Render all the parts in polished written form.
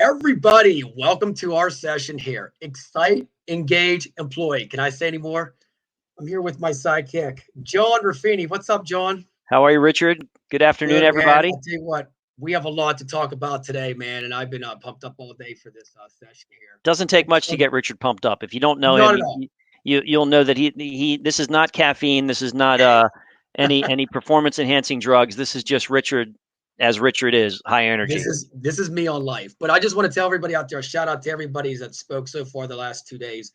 Everybody, welcome to our session here. Excite, engage, employee. Can I say any more? I'm here with my sidekick, John Ruffini. What's up, John? How are you, Richard? Good afternoon, Good, man. everybody. I'll tell you what, we have a lot to talk about today, man, and I've been pumped up all day for this session here. Doesn't I take much just to want to, get Richard pumped up. If you don't know him, not at all. you'll know that he this is not caffeine. This is not any performance enhancing drugs. This is just Richard as Richard is, high This energy. is this is me on life. But I just want to tell everybody out there, shout out to everybody that spoke so far the last 2 days.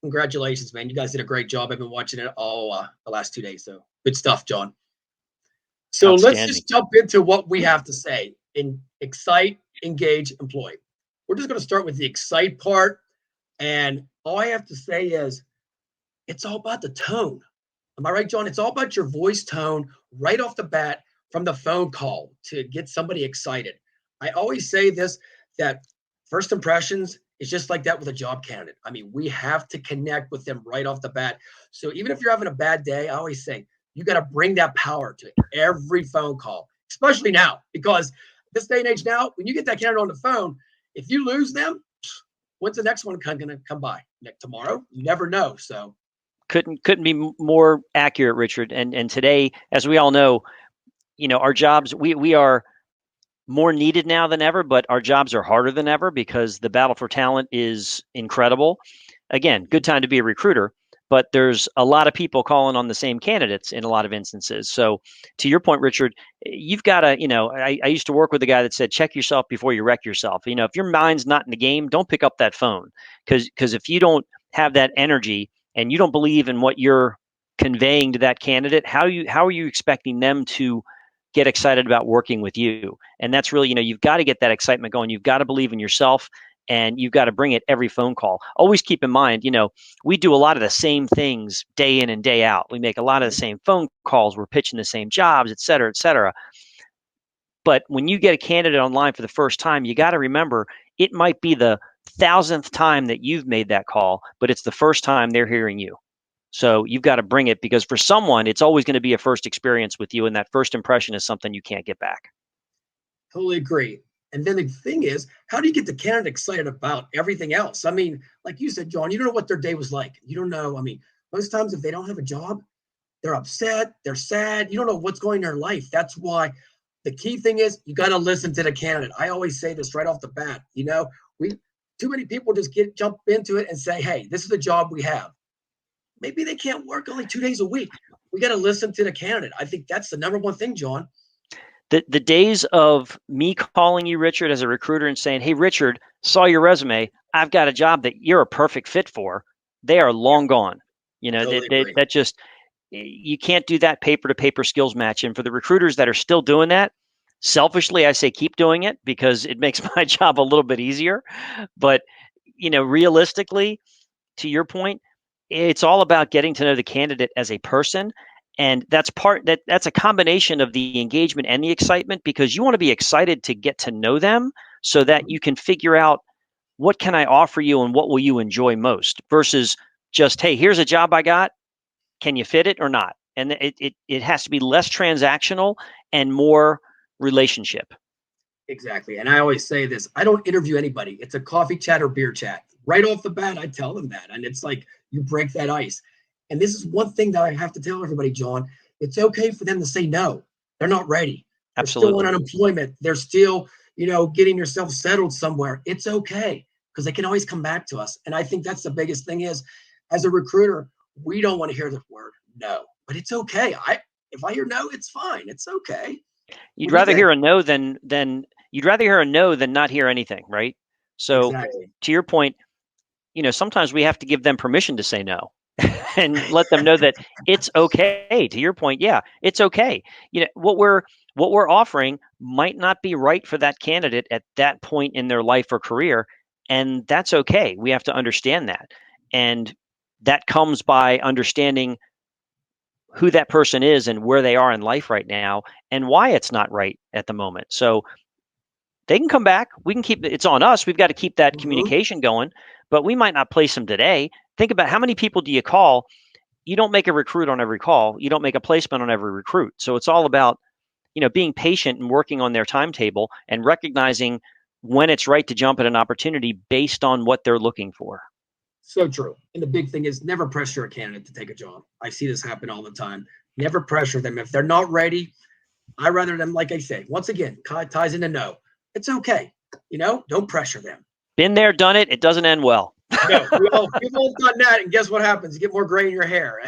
Congratulations, man. You guys did a great job. I've been watching it all the last 2 days. So good stuff, John. So let's Outstanding. just jump into what we have to say in excite, engage, employ. We're just going to start with the excite part. And all I have to say is it's all about the tone. Am I right, John? It's all about your voice tone right off the bat from the phone call to get somebody excited. I always say this that first impressions is just like that with a job candidate. I mean, we have to connect with them right off the bat. So even if you're having a bad day, I always say you got to bring that power to every phone call, especially now, because this day and age now, when you get that candidate on the phone, if you lose them, when's the next one going to come by? Tomorrow? You never know. So Couldn't be more accurate, Richard. And today, as we all know, our jobs we are more needed now than ever, but our jobs are harder than ever because the battle for talent is incredible. Again, good time to be a recruiter, but there's a lot of people calling on the same candidates in a lot of instances. So to your point, Richard, you've got to, I used to work with a guy that said, check yourself before you wreck yourself. If your mind's not in the game, don't pick up that phone because if you don't have that energy and you don't believe in what you're conveying to that candidate, how are you expecting them to get excited about working with you? And that's really, you've got to get that excitement going. You've got to believe in yourself and you've got to bring it every phone call. Always keep in mind, we do a lot of the same things day in and day out. We make a lot of the same phone calls. We're pitching the same jobs, et cetera, et cetera. But when you get a candidate online for the first time, you got to remember it might be the thousandth time that you've made that call, but it's the first time they're hearing you. So you've got to bring it because for someone, it's always going to be a first experience with you. And that first impression is something you can't get back. totally agree. And then the thing is, how do you get the candidate excited about everything else? I mean, like you said, John, you don't know what their day was like. You don't know. I mean, most times if they don't have a job, they're upset, they're sad. You don't know what's going in their life. That's why the key thing is you got to listen to the candidate. I always say this right off the bat. We too many people just jump into it and say, hey, this is the job we have. Maybe they can't work only 2 days a week. We got to listen to the candidate. I think that's the number one thing, John. The days of me calling you, Richard, as a recruiter and saying, hey, Richard, saw your resume. I've got a job that you're a perfect fit for. They are long gone. Totally agree. That just, you can't do that paper to paper skills match. And for the recruiters that are still doing that, selfishly, I say keep doing it because it makes my job a little bit easier. But, realistically, to your point, it's all about getting to know the candidate as a person. And that's a combination of the engagement and the excitement because you want to be excited to get to know them so that you can figure out what can I offer you and what will you enjoy most versus just, hey, here's a job I got. Can you fit it or not? And it has to be less transactional and more relationship. Exactly. And I always say this, I don't interview anybody. It's a coffee chat or beer chat. Right off the bat, I tell them that. And it's like you break that ice. And this is one thing that I have to tell everybody, John. It's okay for them to say no. They're not ready. They're still on Absolutely. unemployment. They're still, getting yourself settled somewhere. It's okay because they can always come back to us. And I think that's the biggest thing is as a recruiter, we don't want to hear the word no, but it's okay. If I hear no, it's fine. It's okay. You'd What do you rather think? hear a no than you'd rather hear a no than not hear anything, right? So Exactly. to your point, sometimes we have to give them permission to say no and let them know that it's okay. To your point, yeah, it's okay. What we're offering might not be right for that candidate at that point in their life or career, and that's okay. We have to understand that. And that comes by understanding who that person is and where they are in life right now and why it's not right at the moment. So they can come back. We can keep it's on us. We've got to keep that Mm-hmm. communication going, but we might not place them today. Think about how many people do you call? You don't make a recruit on every call. You don't make a placement on every recruit. So it's all about, being patient and working on their timetable and recognizing when it's right to jump at an opportunity based on what they're looking for. So true. And the big thing is never pressure a candidate to take a job. I see this happen all the time. Never pressure them. If they're not ready, I rather them, like I say, once again, ties into no. It's okay. Don't pressure them. Been there, done it. It doesn't end well. No, we've all done that. And guess what happens? You get more gray in your hair.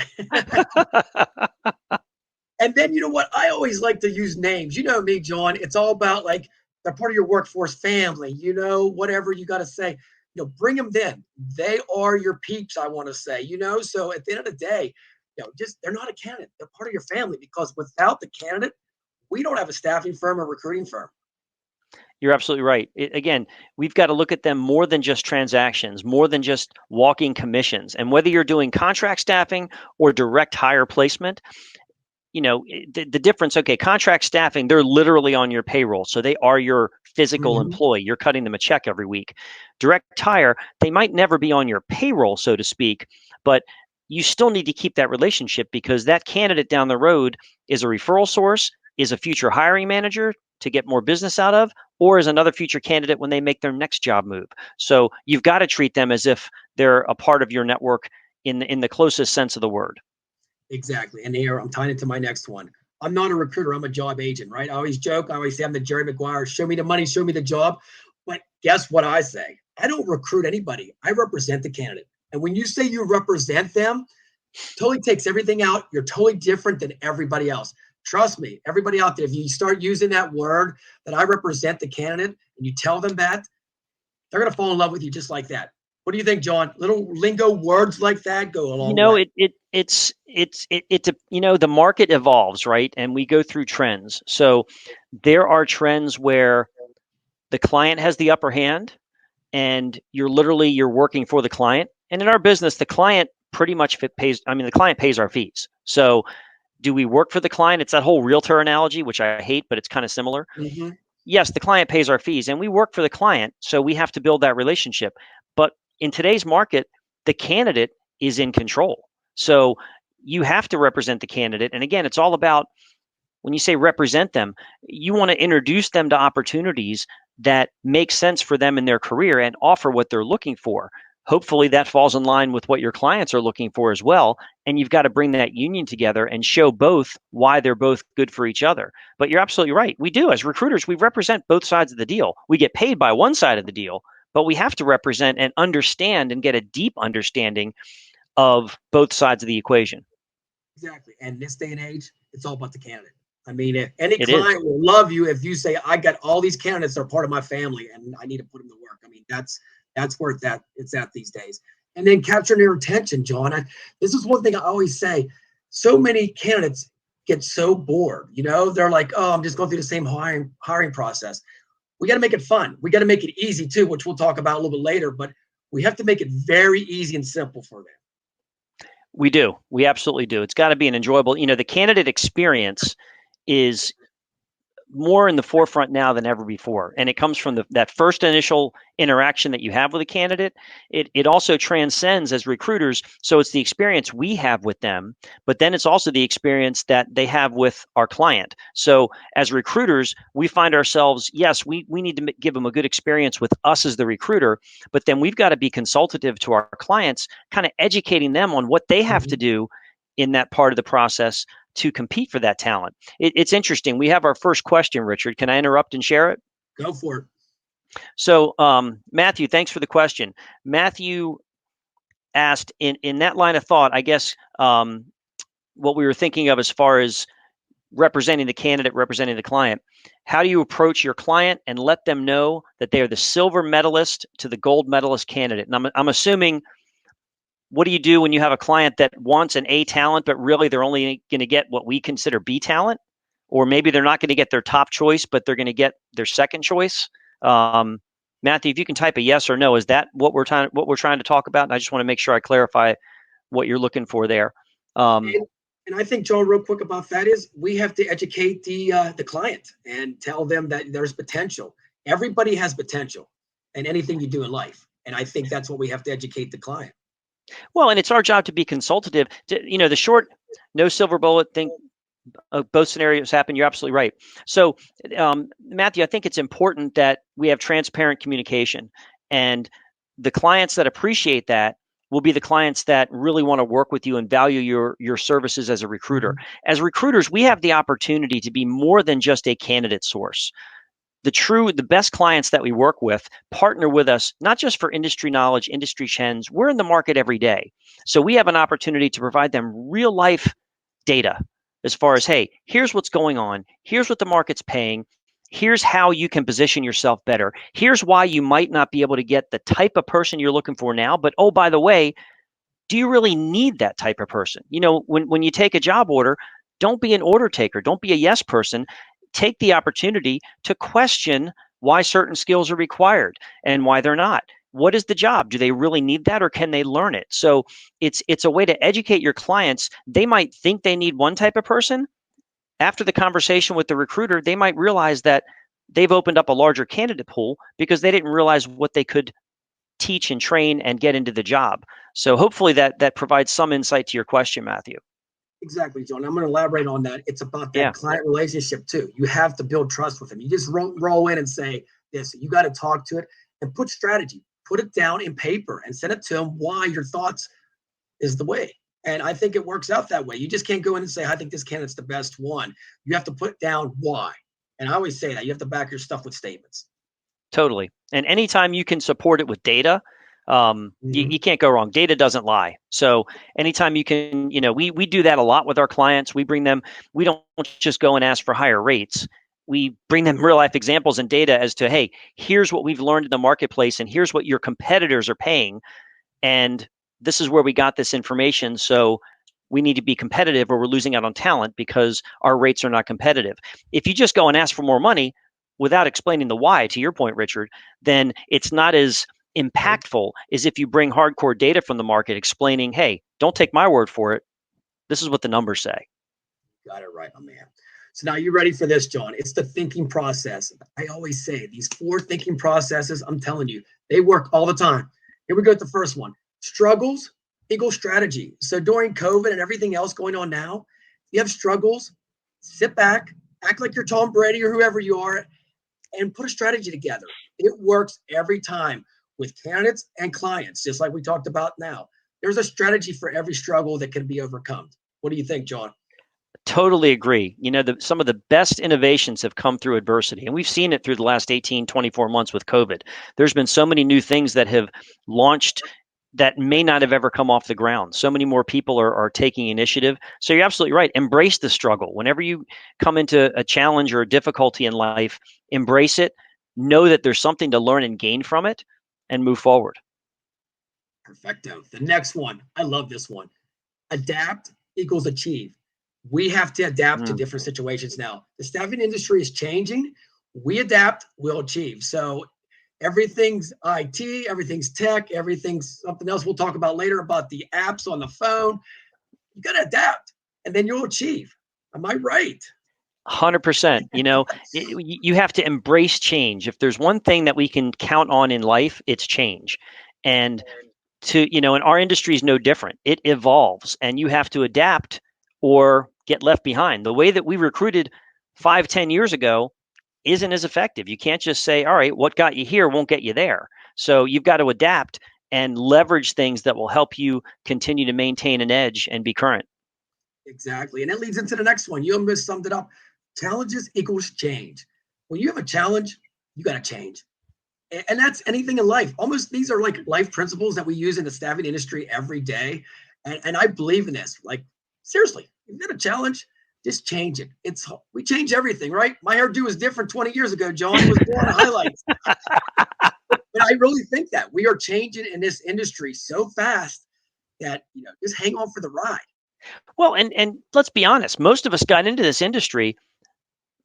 And then, you know what? I always like to use names. You know me, John. It's all about like they're part of your workforce family, whatever you got to say. Bring them in. They are your peeps, I want to say, So at the end of the day, just they're not a candidate. They're part of your family because without the candidate, we don't have a staffing firm or recruiting firm. You're absolutely right. Again, we've got to look at them more than just transactions, more than just walking commissions. And whether you're doing contract staffing or direct hire placement, the difference, okay, contract staffing, they're literally on your payroll. So they are your physical employee. You're cutting them a check every week. Direct hire, they might never be on your payroll, so to speak, but you still need to keep that relationship because that candidate down the road is a referral source, is a future hiring manager to get more business out of, or is another future candidate when they make their next job move. So you've got to treat them as if they're a part of your network in the closest sense of the word. Exactly. And here I'm tying it to my next one. I'm not a recruiter. I'm a job agent, right? I always joke. I always say I'm the Jerry Maguire. Show me the money, show me the job. But guess what I say? I don't recruit anybody. I represent the candidate. And when you say you represent them, totally takes everything out. You're totally different than everybody else. Trust me, everybody out there, if you start using that word that I represent the candidate and you tell them that, they're going to fall in love with you just like that. What do you think, John? Little lingo words like that go a long way. It's the market evolves, right? And we go through trends. So there are trends where the client has the upper hand and you're working for the client. And in our business, the client pretty much the client pays our fees. So do we work for the client? It's that whole realtor analogy, which I hate, but it's kind of similar. Mm-hmm. Yes, the client pays our fees and we work for the client. So we have to build that relationship. But in today's market, the candidate is in control. So you have to represent the candidate. And again, it's all about when you say represent them, you want to introduce them to opportunities that make sense for them in their career and offer what they're looking for. Hopefully that falls in line with what your clients are looking for as well. And you've got to bring that union together and show both why they're both good for each other. But you're absolutely right. We do, as recruiters, we represent both sides of the deal. We get paid by one side of the deal, but we have to represent and understand and get a deep understanding of both sides of the equation. Exactly. And this day and age, it's all about the candidate. I mean, if any It client is. will love you if you say, I got all these candidates that are part of my family and I need to put them to work. I mean, that's where it's at these days. And then capturing their attention, John. This is one thing I always say. So many candidates get so bored. They're like, oh, I'm just going through the same hiring process. We got to make it fun. We got to make it easy too, which we'll talk about a little bit later. But we have to make it very easy and simple for them. We do. We absolutely do. It's got to be an enjoyable, the candidate experience is more in the forefront now than ever before. And it comes from that first initial interaction that you have with a candidate. It also transcends as recruiters. So it's the experience we have with them, but then it's also the experience that they have with our client. So as recruiters, we find ourselves, yes, we need to give them a good experience with us as the recruiter, but then we've got to be consultative to our clients, kind of educating them on what they have to do in that part of the process to compete for that talent. It's interesting. We have our first question, Richard. Can I interrupt and share it? Go for it. So, Matthew, thanks for the question. Matthew asked in that line of thought, I guess what we were thinking of as far as representing the candidate, representing the client. How do you approach your client and let them know that they are the silver medalist to the gold medalist candidate? And I'm assuming, what do you do when you have a client that wants an A talent, but really they're only going to get what we consider B talent? Or maybe they're not going to get their top choice, but they're going to get their second choice. Matthew, if you can type a yes or no, is that what we're trying to talk about? And I just want to make sure I clarify what you're looking for there. And I think, Joe, real quick about that is we have to educate the client and tell them that there's potential. Everybody has potential in anything you do in life. And I think that's what we have to educate the client. Well, and it's our job to be consultative. The short, no silver bullet thing. Both scenarios happen. You're absolutely right. So, Matthew, I think it's important that we have transparent communication, and the clients that appreciate that will be the clients that really want to work with you and value your services as a recruiter. Mhm. As recruiters, we have the opportunity to be more than just a candidate source. The best clients that we work with partner with us not just for industry knowledge, industry trends. We're in the market every day, so we have an opportunity to provide them real life data as far as, hey, here's what's going on, here's what the market's paying, here's how you can position yourself better, here's why you might not be able to get the type of person you're looking for now, but oh, by the way, do you really need that type of person? When you take a job order, don't be an order taker, don't be a yes person. Take the opportunity to question why certain skills are required and why they're not. What is the job? Do they really need that, or can they learn it? So it's a way to educate your clients. They might think they need one type of person. After the conversation with the recruiter, they might realize that they've opened up a larger candidate pool because they didn't realize what they could teach and train and get into the job. So hopefully that provides some insight to your question, Matthew. Exactly, John. I'm going to elaborate on that. It's about that Yeah, client relationship too. You have to build trust with them. You just roll in and say this. You got to talk to it and put strategy. Put it down in paper and send it to them why your thoughts is the way. And I think it works out that way. You just can't go in and say, I think this candidate's the best one. You have to put down why. And I always say that you have to back your stuff with statements. totally. And anytime you can support it with data, you Mhm. can't go wrong. Data doesn't lie. So anytime you can, we do that a lot with our clients. We don't just go and ask for higher rates. We bring them real life examples and data as to, hey, here's what we've learned in the marketplace, and here's what your competitors are paying, and this is where we got this information. So we need to be competitive, or we're losing out on talent because our rates are not competitive. If you just go and ask for more money without explaining the why, to your point, Richard, then it's not as Right. impactful as if you bring hardcore data from the market explaining, hey, don't take my word for it. This is what the numbers say. Got it right, my man. So now you're ready for this, John. It's the thinking process. I always say these four thinking processes, I'm telling you, they work all the time. Here we go with the first one. Struggles equal strategy. So during COVID and everything else going on now, you have struggles, sit back, act like you're Tom Brady or whoever you are, and put a strategy together. It works every time with candidates and clients, just like we talked about now. There's a strategy for every struggle that can be overcome. What do you think, John? Totally agree. Some of the best innovations have come through adversity, and we've seen it through the last 18, 24 months with COVID. There's been so many new things that have launched that may not have ever come off the ground. So many more people are taking initiative. So you're absolutely right. Embrace the struggle. Whenever you come into a challenge or a difficulty in life, embrace it. Know that there's something to learn and gain from it, and move forward. Perfecto. The next one, I love this one. Adapt equals achieve. We have to adapt to Mm. different situations now. The staffing industry is changing. We adapt, we'll achieve. So everything's IT, everything's tech, everything's something else we'll talk about later about the apps on the phone. You got to adapt and then you'll achieve. Am I right? 100%. You have to embrace change. If there's one thing that we can count on in life, it's change. And and our industry is no different. It evolves, and you have to adapt or get left behind. The way that we recruited 5, 10 years ago isn't as effective. You can't just say, all right, what got you here won't get you there. So you've got to adapt and leverage things that will help you continue to maintain an edge and be current. Exactly. And it leads into the next one. You almost summed it up. Challenges equals change. When you have a challenge, you got to change. And that's anything in life. Almost these are like life principles that we use in the staffing industry every day. And I believe in this. Like, seriously, if you got a challenge, just change it. We change everything, right? My hairdo was different 20 years ago, John. It was blonde highlights. But I really think that we are changing in this industry so fast that, just hang on for the ride. Well, and let's be honest, most of us got into this industry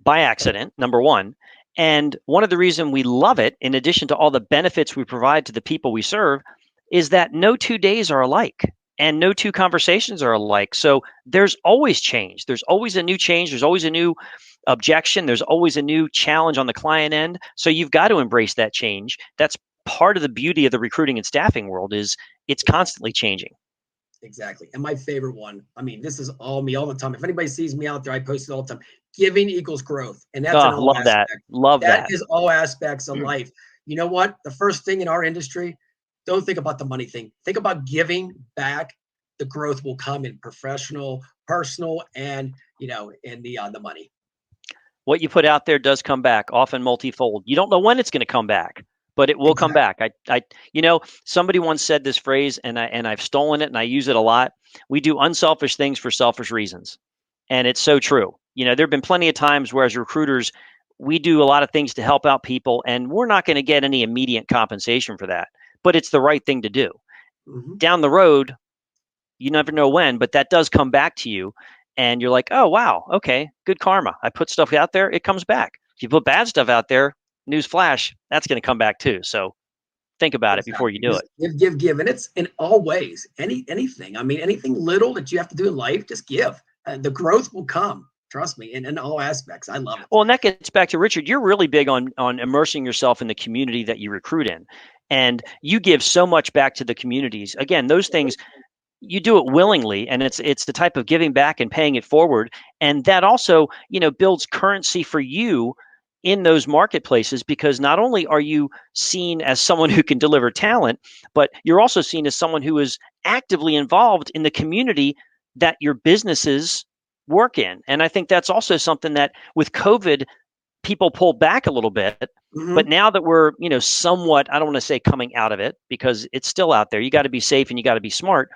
by accident, number one. And one of the reasons we love it, in addition to all the benefits we provide to the people we serve, is that no 2 days are alike and no two conversations are alike. So there's always change. There's always a new change. There's always a new objection. There's always a new challenge on the client end. So you've got to embrace that change. That's part of the beauty of the recruiting and staffing world is it's constantly changing. Exactly. And my favorite one, I mean, this is all me all the time. If anybody sees me out there, I post it all the time. Giving equals growth. And that's in Oh, all love that. aspects. Love That that. is all aspects of life. You know what? The first thing in our industry, don't think about the money thing. Think about giving back. The growth will come in professional, personal, and in the money. What you put out there does come back, often multifold. You don't know when it's going to come back, but it will come Exactly. back. Somebody once said this phrase, and I've stolen it, and I use it a lot. We do unselfish things for selfish reasons, and it's so true. There have been plenty of times where, as recruiters, we do a lot of things to help out people, and we're not going to get any immediate compensation for that, but it's the right thing to do. Hmm. Down the road, you never know when, but that does come back to you. And you're like, oh, wow, okay, good karma. I put stuff out there, it comes back. If you put bad stuff out there, news flash, that's going to come back too. So think about it before you Exactly. do Just it. give. And it's in all ways. Anything. I mean, anything little that you have to do in life, just give. The growth will come. Trust me, in all aspects. I love it. Well, and that gets back to Richard. You're really big on immersing yourself in the community that you recruit in. And you give so much back to the communities. Again, those things you do it willingly, and it's the type of giving back and paying it forward, and that also builds currency for you in those marketplaces, because not only are you seen as someone who can deliver talent, but you're also seen as someone who is actively involved in the community that your businesses work in. And I think that's also something that with COVID people pulled back a little bit. But Hmm. now that we're, somewhat, I don't want to say coming out of it, because it's still out there. You got to be safe and you got to be smart.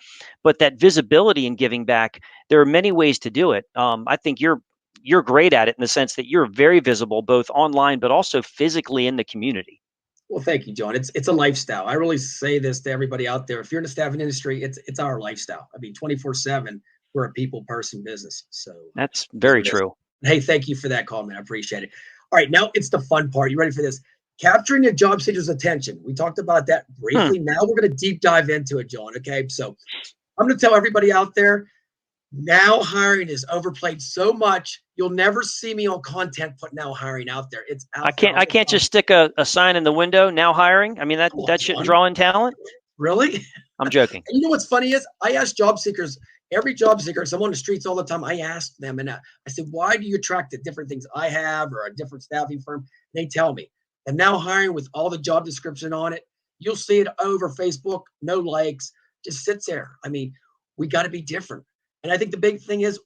But that visibility and giving back, there are many ways to do it. I think you're great at it in the sense that you're very visible both online but also physically in the community. Well, thank you, John. It's a lifestyle. I really say this to everybody out there. If you're in the staffing industry, it's our lifestyle. I mean, 24/7, we're a people person business. So That's it is very what it is. true. Hey, thank you for that call, man. I appreciate it. All right, now it's the fun part. You ready for this? Capturing the job seeker's attention. We talked about that Hmm. briefly. Now we're going to deep dive into it, John. Okay. So I'm going to tell everybody out there, now hiring is overplayed so much. You'll never see me on content put now hiring out there. It's I out there can't I all can't the time. just stick a sign in the window, now hiring. I mean, that Come on, that shouldn't John. draw in talent. Really? I'm And joking. you know what's funny is I ask job seekers, every job seeker, so I'm on the streets all the time. I ask them, and I said, why do you attract the different things I have or a different staffing firm? They tell me. And now hiring with all the job description on it, you'll see it over Facebook, no likes, just sits there. I mean, we got to be different. And I think the big thing is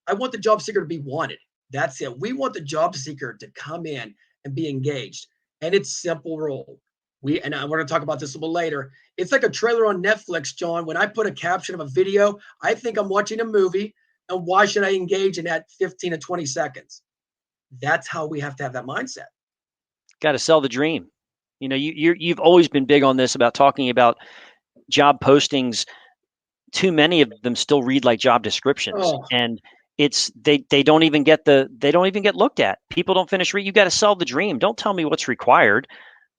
I want the job seeker to be wanted. That's it. We want the job seeker to come in and be engaged. And it's simple rule. We're going to talk about this a little later. It's like a trailer on Netflix, John. When I put a caption of a video, I think I'm watching a movie. And why should I engage in that 15 to 20 seconds? That's how we have to have that mindset. Got to sell the dream. You've always been big on this about talking about job postings. Too many of them still read like job descriptions, Oh, and they don't even get looked at. People don't finish read. You got to sell the dream. Don't tell me what's required.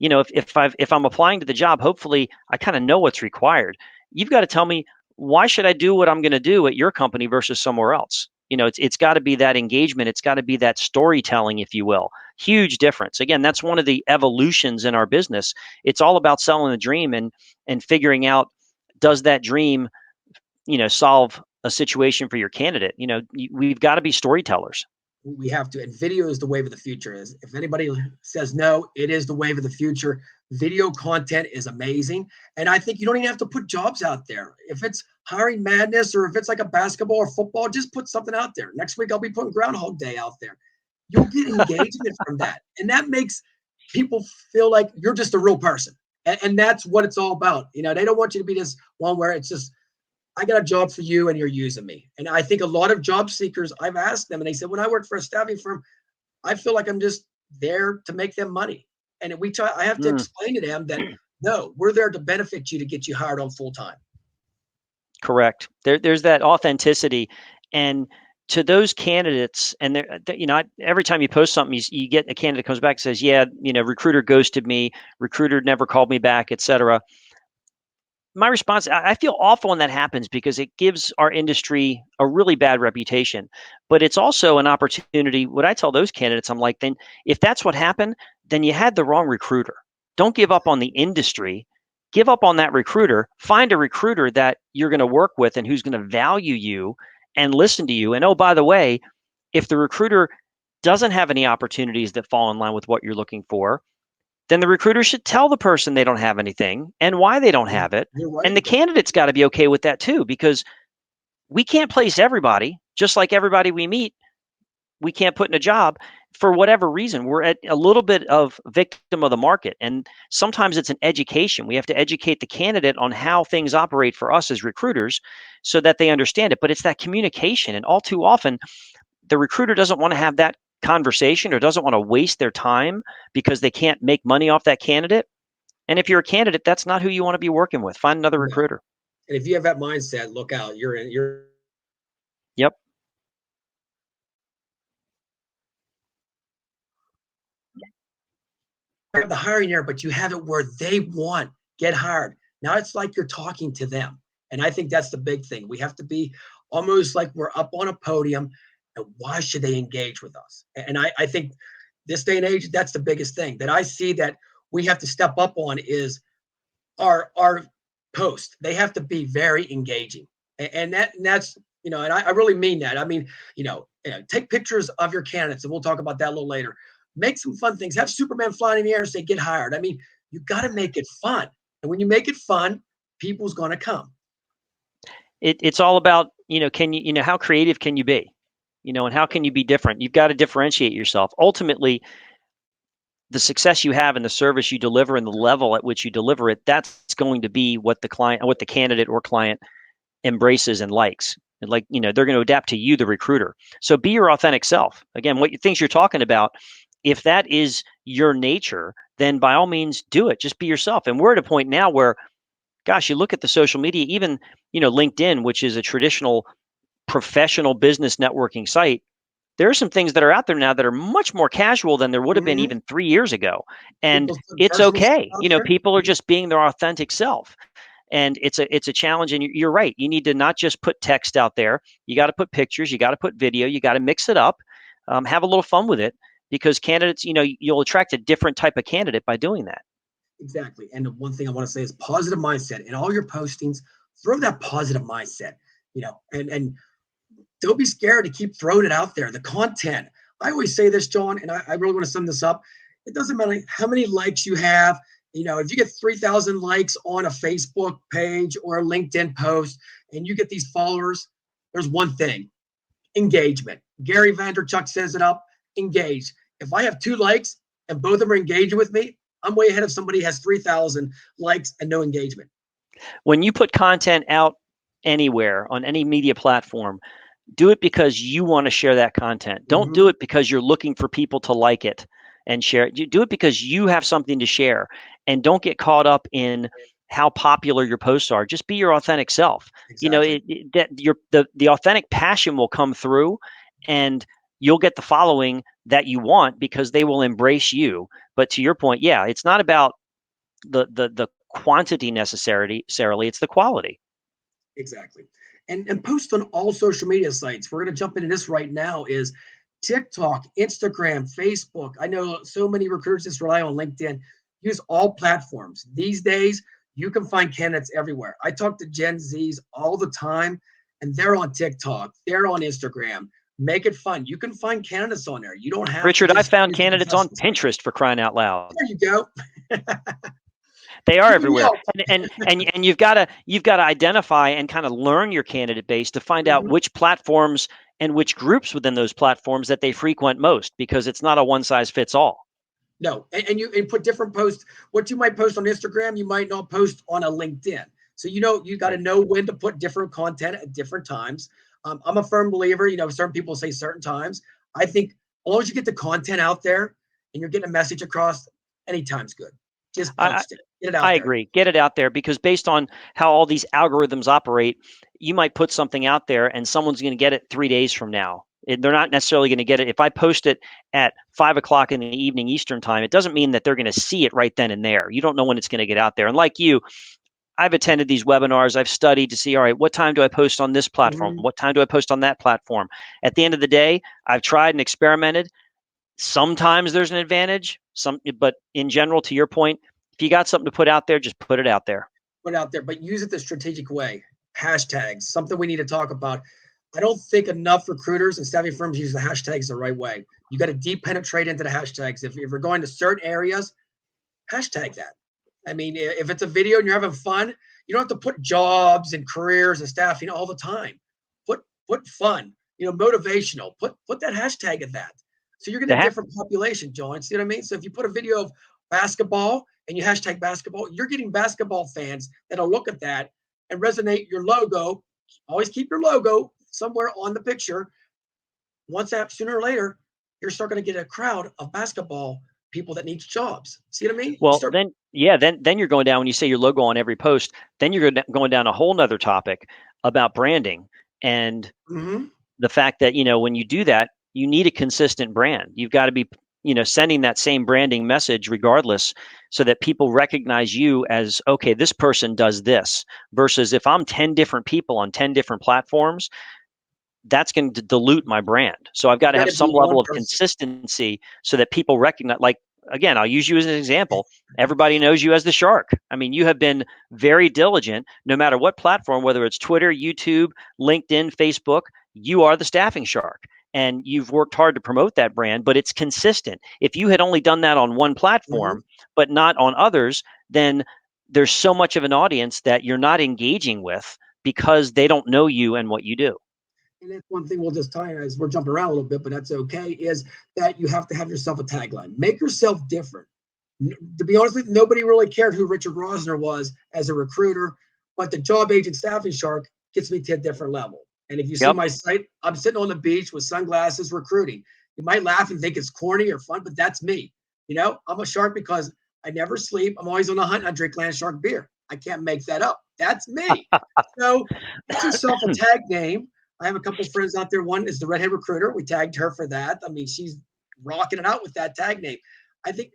If I'm applying to the job, hopefully I kind of know what's required. You've got to tell me, why should I do what I'm going to do at your company versus somewhere else. It's got to be that engagement. It's got to be that storytelling, if you will. Huge difference. Again, that's one of the evolutions in our business. It's all about selling the dream and figuring out, does that dream solve a situation for your candidate. We've got to be storytellers. we have to. And video is the wave of the future. Is if anybody says no, it is the wave of the future. Video content is amazing, and I think you don't even have to put jobs out there. If it's hiring madness or if it's like a basketball or football, just put something out there. Next week I'll be putting Groundhog Day out there. You'll get engagement from that, and that makes people feel like you're just a real person, and that's what it's all about. They don't want you to be this one where it's just, I got a job for you and you're using me. And I think a lot of job seekers, I've asked them and they said, when I work for a staffing firm, I feel like I'm just there to make them money. And I have to Mm, explain to them that no, we're there to benefit you to get you hired on full time. correct. There's that authenticity, and to those candidates, and every time you post something, you get a candidate comes back and says, "Yeah, recruiter ghosted me, recruiter never called me back, etc." My response, I feel awful when that happens because it gives our industry a really bad reputation. But it's also an opportunity. What I tell those candidates, I'm like, then if that's what happened, then you had the wrong recruiter. Don't give up on the industry. give up on that recruiter, find a recruiter that you're going to work with and who's going to value you and listen to you. And oh, by the way, if the recruiter doesn't have any opportunities that fall in line with what you're looking for, then the recruiter should tell the person they don't have anything and why they don't have it. You're right. And the candidate's got to be okay with that too, because we can't place everybody, just like everybody we meet, we can't put in a job for whatever reason. We're at a little bit of victim of the market. And sometimes it's an education. We have to educate the candidate on how things operate for us as recruiters so that they understand it. But it's that communication. And all too often, the recruiter doesn't want to have that conversation or doesn't want to waste their time because they can't make money off that candidate. And if you're a candidate, that's not who you want to be working with. Find another recruiter. And if you have that mindset, look out. You're Yep. the hiring area, but you have it where they want get hired. Now it's like you're talking to them. And I think that's the big thing. We have to be almost like we're up on a podium. And why should they engage with us? And I think this day and age, that's the biggest thing that I see that we have to step up on is our post. They have to be very engaging. And that's, and I really mean that. I mean, take pictures of your candidates, and we'll talk about that a little later. Make some fun things. Have Superman flying in the air and say, get hired. I mean, you got to make it fun. And when you make it fun, people's going to come. It's all about, can you, how creative can you be? And how can you be different? You've got to differentiate yourself. Ultimately, the success you have and the service you deliver and the level at which you deliver it, that's going to be what the candidate or client embraces and likes. And they're going to adapt to you, the recruiter. So be your authentic self. Again, things you're talking about, if that is your nature, then by all means do it. Just be yourself. And we're at a point now where, gosh, you look at the social media, even, LinkedIn, which is a traditional professional business networking site. There are some things that are out there now that are much more casual than there would have been even 3 years ago. And it's okay. People are just being their authentic self. And it's a challenge. And you're right. You need to not just put text out there. You got to put pictures. You got to put video. You got to mix it up. Have a little fun with it, because candidates, you'll attract a different type of candidate by doing that. Exactly. And the one thing I want to say is positive mindset. In all your postings, throw that positive mindset, and don't be scared to keep throwing it out there. The content. I always say this, John, and I really want to sum this up. It doesn't matter how many likes you have. If you get 3,000 likes on a Facebook page or a LinkedIn post and you get these followers, there's one thing: engagement. Gary Vaynerchuk says it up: engage. If I have 2 likes and both of them are engaging with me, I'm way ahead of somebody who has 3,000 likes and no engagement. When you put content out anywhere on any media platform, do it because you want to share that content. Don't do it because you're looking for people to like it and share it. You do it because you have something to share, and don't get caught up in how popular your posts are. Just be your authentic self. Exactly. The authentic passion will come through, and you'll get the following that you want because they will embrace you. But to your point, yeah, it's not about the quantity necessarily, it's the quality. Exactly. And post on all social media sites. We're going to jump into this right now is TikTok, Instagram, Facebook. I know so many recruiters just rely on LinkedIn. Use all platforms. These days, you can find candidates everywhere. I talk to Gen Zs all the time, and they're on TikTok. They're on Instagram. Make it fun. You can find candidates on there. You don't have Richard, I found candidates on Pinterest, for crying out loud. There you go. They are everywhere, and you've got to identify and kind of learn your candidate base to find out which platforms and which groups within those platforms that they frequent most, because it's not a one size fits all. No, and you put different posts. What you might post on Instagram, you might not post on a LinkedIn. So you got to know when to put different content at different times. I'm a firm believer. Certain people say certain times. I think as long as you get the content out there and you're getting a message across, anytime's good. Just post it. Get it out there. I agree. Get it out there, because based on how all these algorithms operate, you might put something out there and someone's going to get it 3 days from now. They're not necessarily going to get it. If I post it at 5:00 in the evening Eastern time, it doesn't mean that they're going to see it right then and there. You don't know when it's going to get out there. And like you, I've attended these webinars. I've studied to see, all right, what time do I post on this platform? What time do I post on that platform? At the end of the day, I've tried and experimented. Sometimes there's an advantage, but in general, to your point, If you got something to put out there, just put it out there. Put it out there, but use it the strategic way. Hashtags, something we need to talk about. I don't think enough recruiters and staffing firms use the hashtags the right way. You got to deep penetrate into the hashtags. If you're going to certain areas, hashtag that. I mean, if it's a video and you're having fun, you don't have to put jobs and careers and staffing all the time. Put fun, motivational. Put that hashtag at that. So you're getting a different population, John. See what I mean? So if you put a video of basketball and you hashtag basketball, you're getting basketball fans that'll look at that and resonate your logo. Always keep your logo somewhere on the picture. Once that, sooner or later, you're starting to get a crowd of basketball people that needs jobs. See what I mean? Well, then you're going down, when you say your logo on every post, then you're going down a whole nother topic about branding and the fact that, when you do that, you need a consistent brand. You've got to be, sending that same branding message regardless, so that people recognize you as, okay, this person does this, versus if I'm 10 different people on 10 different platforms, that's going to dilute my brand. So I've got to have some level of consistency so that people recognize, like, again, I'll use you as an example. Everybody knows you as the Shark. I mean, you have been very diligent, no matter what platform, whether it's Twitter, YouTube, LinkedIn, Facebook, you are the Staffing Shark. And you've worked hard to promote that brand, but it's consistent. If you had only done that on one platform, but not on others, then there's so much of an audience that you're not engaging with because they don't know you and what you do. And that's one thing we'll just tie as we're jumping around a little bit, but that's okay, is that you have to have yourself a tagline. Make yourself different. To be honest with you, nobody really cared who Richard Rosner was as a recruiter, but the Job Agent Staffing Shark gets me to a different level. And if you see my site, I'm sitting on the beach with sunglasses recruiting. You might laugh and think it's corny or fun, but that's me. I'm a shark because I never sleep. I'm always on the hunt. I drink Land Shark beer. I can't make that up. That's me. So get yourself a tag name. I have a couple of friends out there. One is the Redhead Recruiter. We tagged her for that. I mean, she's rocking it out with that tag name. I think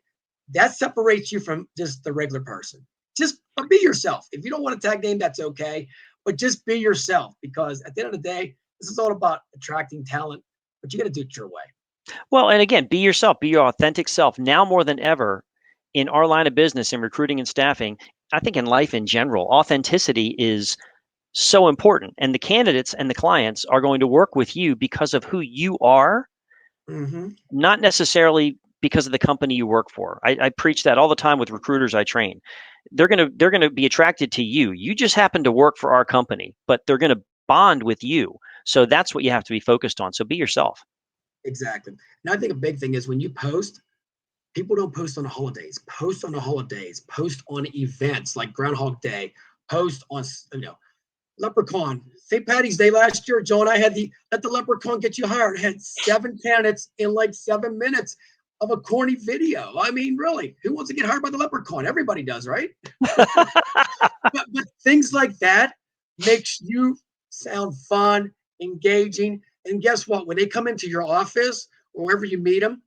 that separates you from just the regular person. Just be yourself. If you don't want a tag name, that's okay. But just be yourself, because at the end of the day, this is all about attracting talent, but you got to do it your way. Well, and again, be yourself, be your authentic self. Now more than ever in our line of business, in recruiting and staffing, I think in life in general, authenticity is so important. And the candidates and the clients are going to work with you because of who you are, not necessarily because of the company you work for. I preach that all the time with recruiters I train. They're gonna be attracted to you. You just happen to work for our company, but they're gonna bond with you. So that's what you have to be focused on. So be yourself. Exactly. And I think a big thing is when you post, people don't post on the holidays. Post on the holidays. Post on events like Groundhog Day. Post on Leprechaun. St. Patty's Day last year, John, I had Let the Leprechaun Get You Hired. I had 7 candidates in like 7 minutes of a corny video. I mean, really, who wants to get hired by the Leprechaun? Everybody does, right? but things like that makes you sound fun, engaging. And guess what? When they come into your office or wherever you meet them,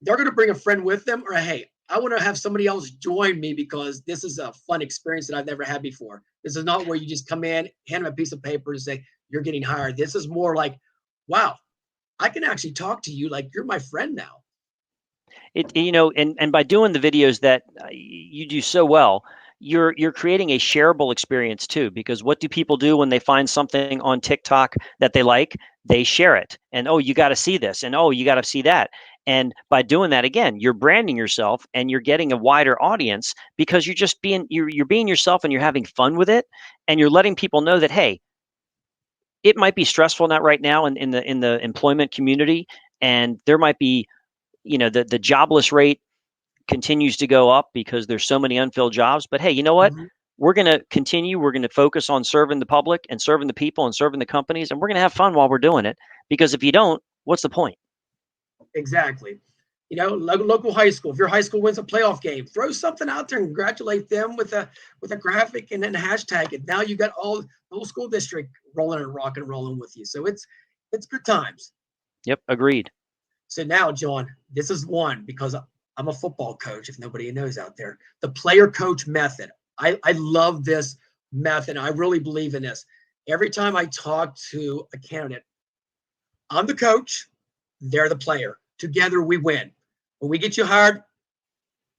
they're going to bring a friend with them, or, hey, I want to have somebody else join me because this is a fun experience that I've never had before. This is not where you just come in, hand them a piece of paper and say, you're getting hired. This is more like, wow, I can actually talk to you like you're my friend now. And by doing the videos that you do so well, you're creating a shareable experience too, because what do people do when they find something on TikTok that they like? They share it. And, oh, you got to see this. And, oh, you got to see that. And by doing that, again, you're branding yourself and you're getting a wider audience because you're just you're being yourself and you're having fun with it. And you're letting people know that, hey, it might be stressful not right now in the employment community. And there might be, the jobless rate continues to go up because there's so many unfilled jobs. But hey, you know what? We're going to continue. We're going to focus on serving the public and serving the people and serving the companies. And we're going to have fun while we're doing it. Because if you don't, what's the point? Exactly. Local high school. If your high school wins a playoff game, throw something out there and congratulate them with a graphic and then hashtag it. Now you got all the whole school district rolling and rock and rolling with you. So it's good times. Yep, agreed. So now, John, this is one because I'm a football coach, if nobody knows out there. The player coach method. I love this method. I really believe in this. Every time I talk to a candidate, I'm the coach, they're the player. Together we win. When we get you hired,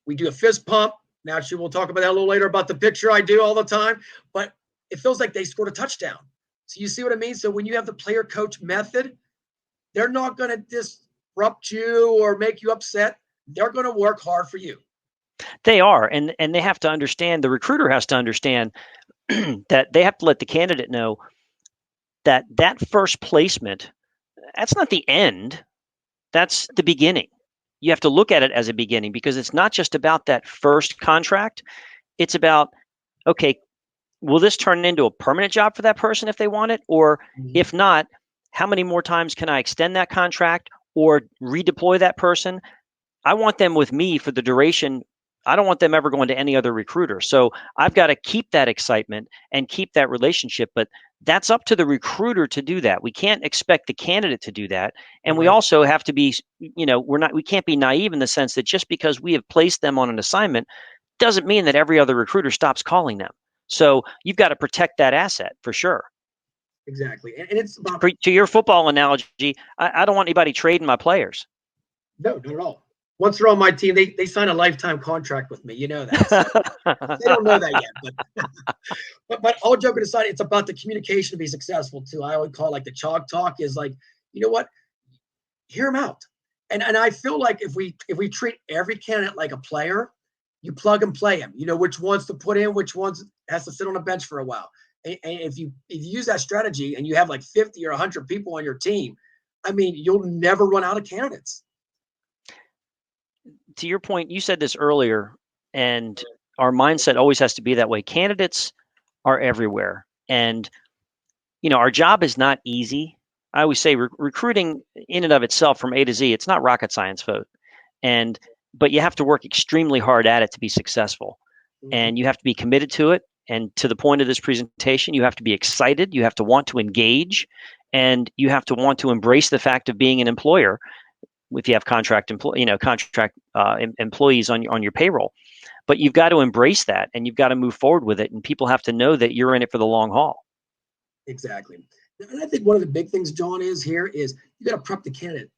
we do a fist pump, Naturally, we'll talk about that a little later about the picture I do all the time, but it feels like they scored a touchdown. So you see what I mean? So when you have the player coach method, they're not going to disrupt you or make you upset. They're going to work hard for you. They are, and they have to understand. The recruiter has to understand that they have to let the candidate know that that first placement, that's not the end. That's the beginning. You have to look at it as a beginning because it's not just about that first contract. It's about, okay, will this turn into a permanent job for that person if they want it? Or if not, how many more times can I extend that contract or redeploy that person? I want them with me for the duration. I don't want them ever going to any other recruiter. So I've got to keep that excitement and keep that relationship. But that's up to the recruiter to do that. We can't expect the candidate to do that. And we also have to be, we can't be naive in the sense that just because we have placed them on an assignment doesn't mean that every other recruiter stops calling them. So you've got to protect that asset for sure. Exactly. And it's about, to your football analogy, I don't want anybody trading my players. No, not at all. Once they're on my team, they sign a lifetime contract with me. You know that. So they don't know that yet, but all joking aside, it's about the communication to be successful too. I would call it like the chalk talk is like, you know what? Hear them out. And I feel like if we treat every candidate like a player, you plug and play them. You know which ones to put in, which ones has to sit on the bench for a while. And if you use that strategy and you have like 50 or 100 people on your team, I mean, you'll never run out of candidates. To your point, you said this earlier, and our mindset always has to be that way. Candidates are everywhere. And, our job is not easy. I always say recruiting in and of itself from A to Z, it's not rocket science, folks. But you have to work extremely hard at it to be successful. And you have to be committed to it. And to the point of this presentation, you have to be excited. You have to want to engage, and you have to want to embrace the fact of being an employer. If you have contract employees on your payroll, but you've got to embrace that and you've got to move forward with it. And people have to know that you're in it for the long haul. Exactly. And I think one of the big things, John, is you got to prep the candidate,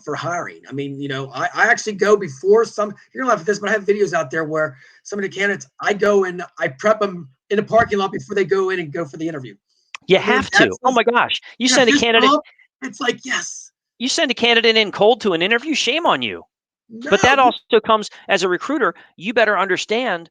for hiring. I mean, I actually go before you're gonna laugh at this, but I have videos out there where some of the candidates, I go and I prep them in the parking lot before they go in and go for the interview. You have to. Oh my gosh. You send a candidate. It's like, yes. You send a candidate in cold to an interview, shame on you. No. But that also comes as a recruiter. You better understand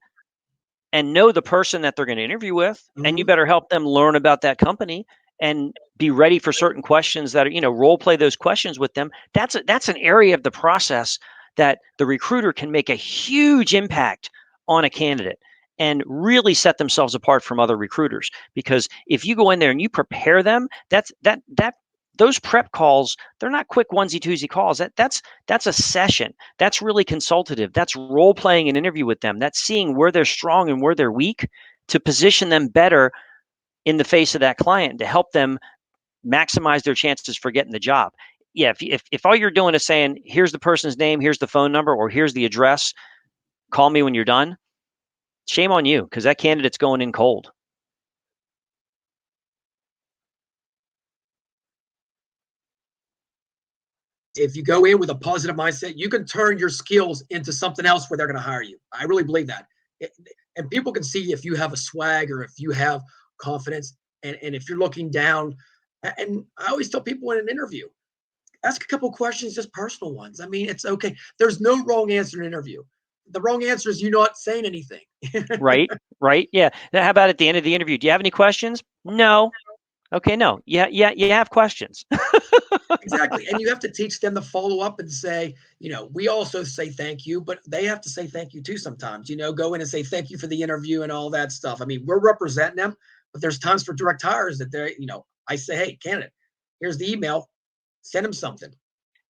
and know the person that they're going to interview with, and you better help them learn about that company and be ready for certain questions that are, role play those questions with them. That's an area of the process that the recruiter can make a huge impact on a candidate and really set themselves apart from other recruiters. Because if you go in there and you prepare them, those prep calls, they're not quick onesie-twosie calls. That's a session. That's really consultative. That's role-playing an interview with them. That's seeing where they're strong and where they're weak to position them better in the face of that client to help them maximize their chances for getting the job. Yeah, if all you're doing is saying, here's the person's name, here's the phone number, or here's the address, call me when you're done, shame on you, because that candidate's going in cold. If you go in with a positive mindset, you can turn your skills into something else where they're going to hire you. I really believe that. And people can see if you have a swag or if you have confidence. And if you're looking down, and I always tell people in an interview, ask a couple questions, just personal ones. I mean, it's okay. There's no wrong answer in an interview. The wrong answer is you not saying anything. Right. Yeah. Now, how about at the end of the interview? Do you have any questions? No. Okay, no. Yeah, you have questions. Exactly. And you have to teach them to follow up and say, we also say thank you, but they have to say thank you too sometimes, go in and say thank you for the interview and all that stuff. I mean, we're representing them, but there's times for direct hires that they're, I say, hey, candidate, here's the email, send them something.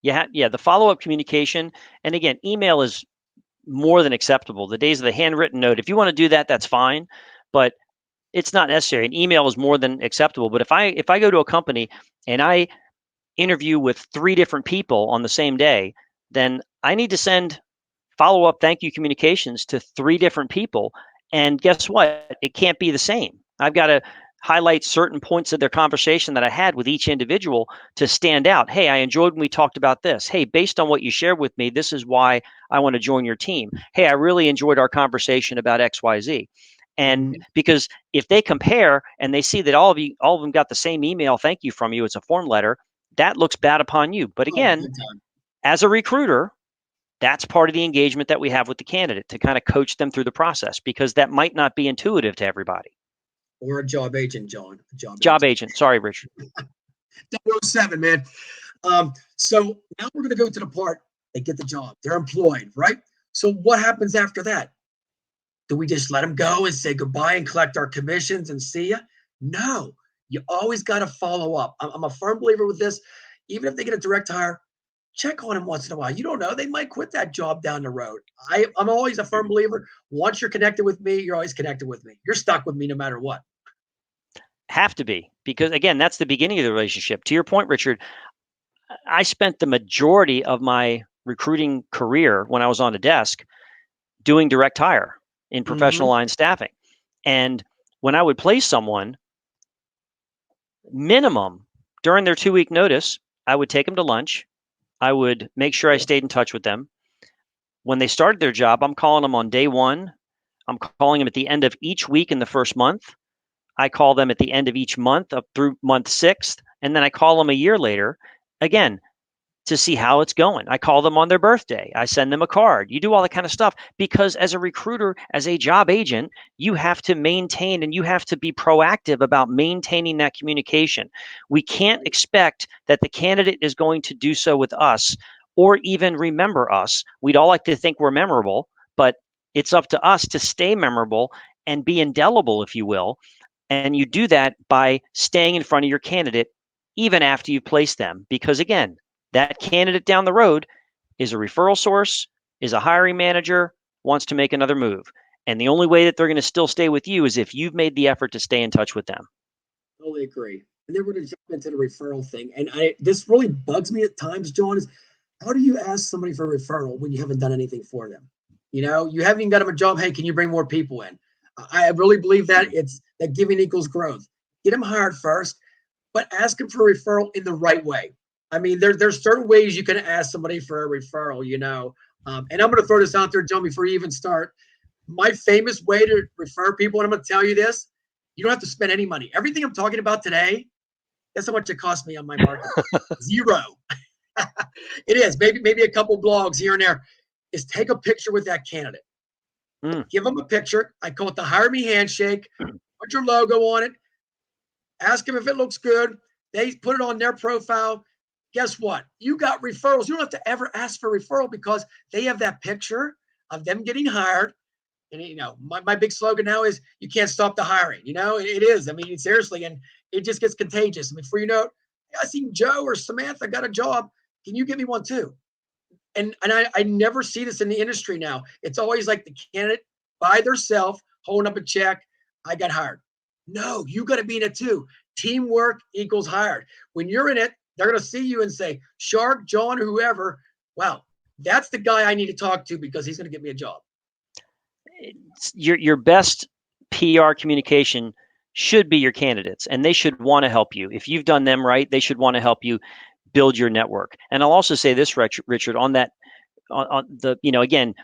Yeah, the follow-up communication. And again, email is more than acceptable. The days of the handwritten note, if you want to do that, that's fine, but it's not necessary. An email is more than acceptable. But if I go to a company and I interview with 3 different people on the same day, then I need to send follow-up thank you communications to 3 different people. And guess what? It can't be the same. I've got to highlight certain points of their conversation that I had with each individual to stand out. Hey, I enjoyed when we talked about this. Hey, based on what you shared with me, this is why I want to join your team. Hey, I really enjoyed our conversation about XYZ. And because if they compare and they see that all of them got the same email thank you from you, it's a form letter, that looks bad upon you. But Oh, again, big time. as a recruiter, that's part of the engagement that we have with the candidate to kind of coach them through the process, because that might not be intuitive to everybody. Or a job agent, John. A job Job agent. agent. Sorry, Richard. 007, man. So now we're going to go to the part they get the job. They're employed, right? So what happens after that? Do we just let them go and say goodbye and collect our commissions and see ya? No, you always got to follow up. I'm a firm believer with this. Even if they get a direct hire, check on them once in a while. You don't know. They might quit that job down the road. I'm always a firm believer. Once you're connected with me, you're always connected with me. You're stuck with me no matter what. Have to be, because again, that's the beginning of the relationship. To your point, Richard, I spent the majority of my recruiting career when I was on a desk doing direct hire in professional line staffing. And when I would place someone, minimum during their 2-week notice, I would take them to lunch. I would make sure I stayed in touch with them. When they started their job, I'm calling them on day one. I'm calling them at the end of each week in the first month. I call them at the end of each month up through month 6, and then I call them a year later, again, to see how it's going. I call them on their birthday. I send them a card. You do all that kind of stuff, because as a recruiter, as a job agent, you have to maintain and you have to be proactive about maintaining that communication. We can't expect that the candidate is going to do so with us or even remember us. We'd all like to think we're memorable, but it's up to us to stay memorable and be indelible, if you will. And you do that by staying in front of your candidate even after you've placed them. Because again, that candidate down the road is a referral source, is a hiring manager, wants to make another move. And the only way that they're going to still stay with you is if you've made the effort to stay in touch with them. Totally agree. And then we're going to jump into the referral thing. And this really bugs me at times, John, is how do you ask somebody for a referral when you haven't done anything for them? You know, you haven't even got them a job. Hey, can you bring more people in? I really believe that it's that giving equals growth. Get them hired first, but ask them for a referral in the right way. I mean, there's certain ways you can ask somebody for a referral, you know. And I'm going to throw this out there, John, before you even start. My famous way to refer people, and I'm going to tell you this, you don't have to spend any money. Everything I'm talking about today, that's how much it cost me on my marketing. Zero. It is. Maybe a couple blogs here and there. Is take a picture with that candidate. Give them a picture. I call it the hire me handshake. Put your logo on it. Ask them if it looks good. They put it on their profile. Guess what? You got referrals. You don't have to ever ask for a referral because they have that picture of them getting hired. And, you know, my big slogan now is you can't stop the hiring. You know, it is. I mean, seriously. And it just gets contagious. I mean, before you know it, I seen Joe or Samantha got a job. Can you give me one too? And I never see this in the industry now. It's always like the candidate by themselves holding up a check. I got hired. No, you got to be in it too. Teamwork equals hired. When you're in it, they're going to see you and say, Shark, John, or whoever, wow, that's the guy I need to talk to because he's going to get me a job. Your best PR communication should be your candidates, and they should want to help you. If you've done them right, they should want to help you build your network. And I'll also say this, Richard, on that, on the, you know, again,